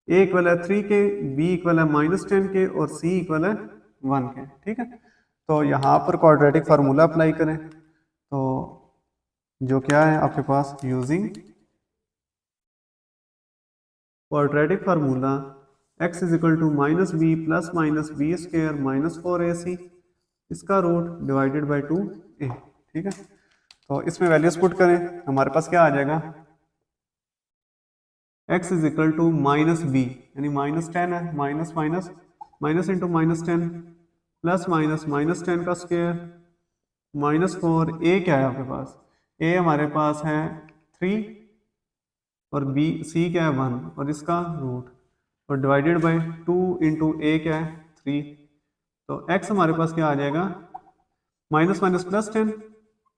a इक्वल है 3 के, b इक्वल है -10 के और c इक्वल है 1 के, ठीक है। तो यहाँ पर क्वाड्रेटिक फार्मूला अप्लाई करें, तो जो क्या है आपके पास, using quadratic formula x is equal to -b plus -b square -4ac इसका रूट डिवाइडेड बाई 2a, ठीक है। तो इसमें वैल्यूज पुट करें, हमारे पास क्या आ जाएगा, x is equal to -b यानी -10 है, minus minus minus into -10 plus minus -10 का स्क्वायर -4, a क्या है आपके पास, a हमारे पास है 3 और b c क्या है 1 और इसका रूट और डिवाइडेड बाय 2 इंटू a क्या है 3। तो x हमारे पास क्या आ जाएगा, minus minus plus 10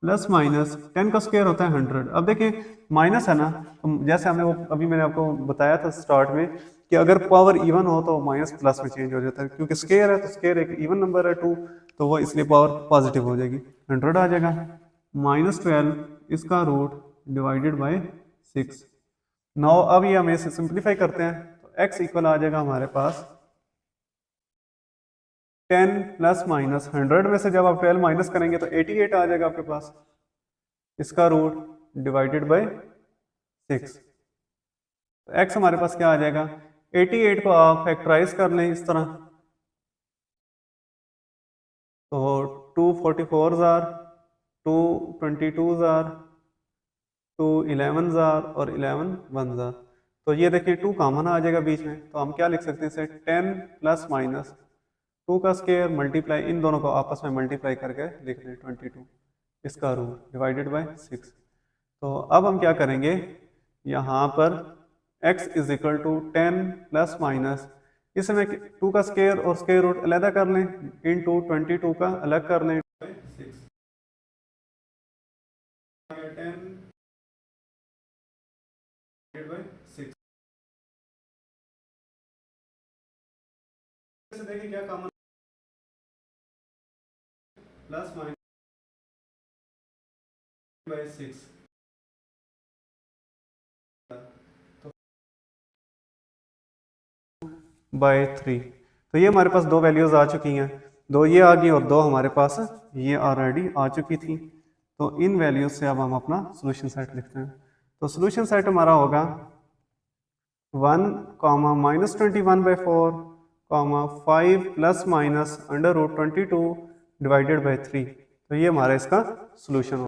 plus minus 10 का स्क्वायर होता है 100। अब देखिए माइनस है ना, तो जैसे हमने वो अभी मैंने आपको बताया था स्टार्ट में कि अगर पावर इवन हो तो माइनस प्लस में चेंज हो जाता है, क्योंकि स्क्वायर है तो स्क्वायर एक इवन नंबर है 2, तो वो इसलिए पावर पॉजिटिव हो जाएगी, 100 आ जाएगा। -12 इसका रूट डिवाइडेड बाय 6। नाउ अब ये हम इसे सिंप्लीफाई करते हैं, तो x इक्वल आ जाएगा हमारे पास 10 प्लस माइनस 100 में से जब आप 12 माइनस करेंगे तो 88 आ जाएगा आपके पास, इसका रूट डिवाइडेड बाय 6। तो x हमारे पास क्या आ जाएगा, 88 को आप फैक्टराइज कर लें इस तरह, तो 244 जार 222 जार 11 जार और 11 1 जार। तो ये देखिए 2 कॉमन आ जाएगा बीच में, तो हम क्या लिख सकते हैं इसे, 10 प्लस माइनस 2 का स्क्वायर मल्टीप्लाई, इन दोनों को आपस में मल्टीप्लाई करके लिख दें 22 इसका रूट डिवाइडेड बाय 6। तो अब हम क्या करेंगे, यहाँ पर x is equal to 10 plus minus, इसमें 2 का स्क्वायर और स्क्वायर रूट अलग कर लें, इनटू 22 का अलग कर लें, 6 देखिए क्या common, plus minus by 6 by 3। तो ये हमारे पास दो वैल्यूज आ चुकी हैं, दो ये आ गई और दो हमारे पास ये ऑलरेडी आ चुकी थी। तो इन वैल्यूज से अब हम अपना सोल्यूशन सेट लिखते हैं। तो सोल्यूशन सेट हमारा होगा 1 -21/4 5 plus minus under root 22 divided by 3। तो ये हमारा इसका सोल्यूशन होगा।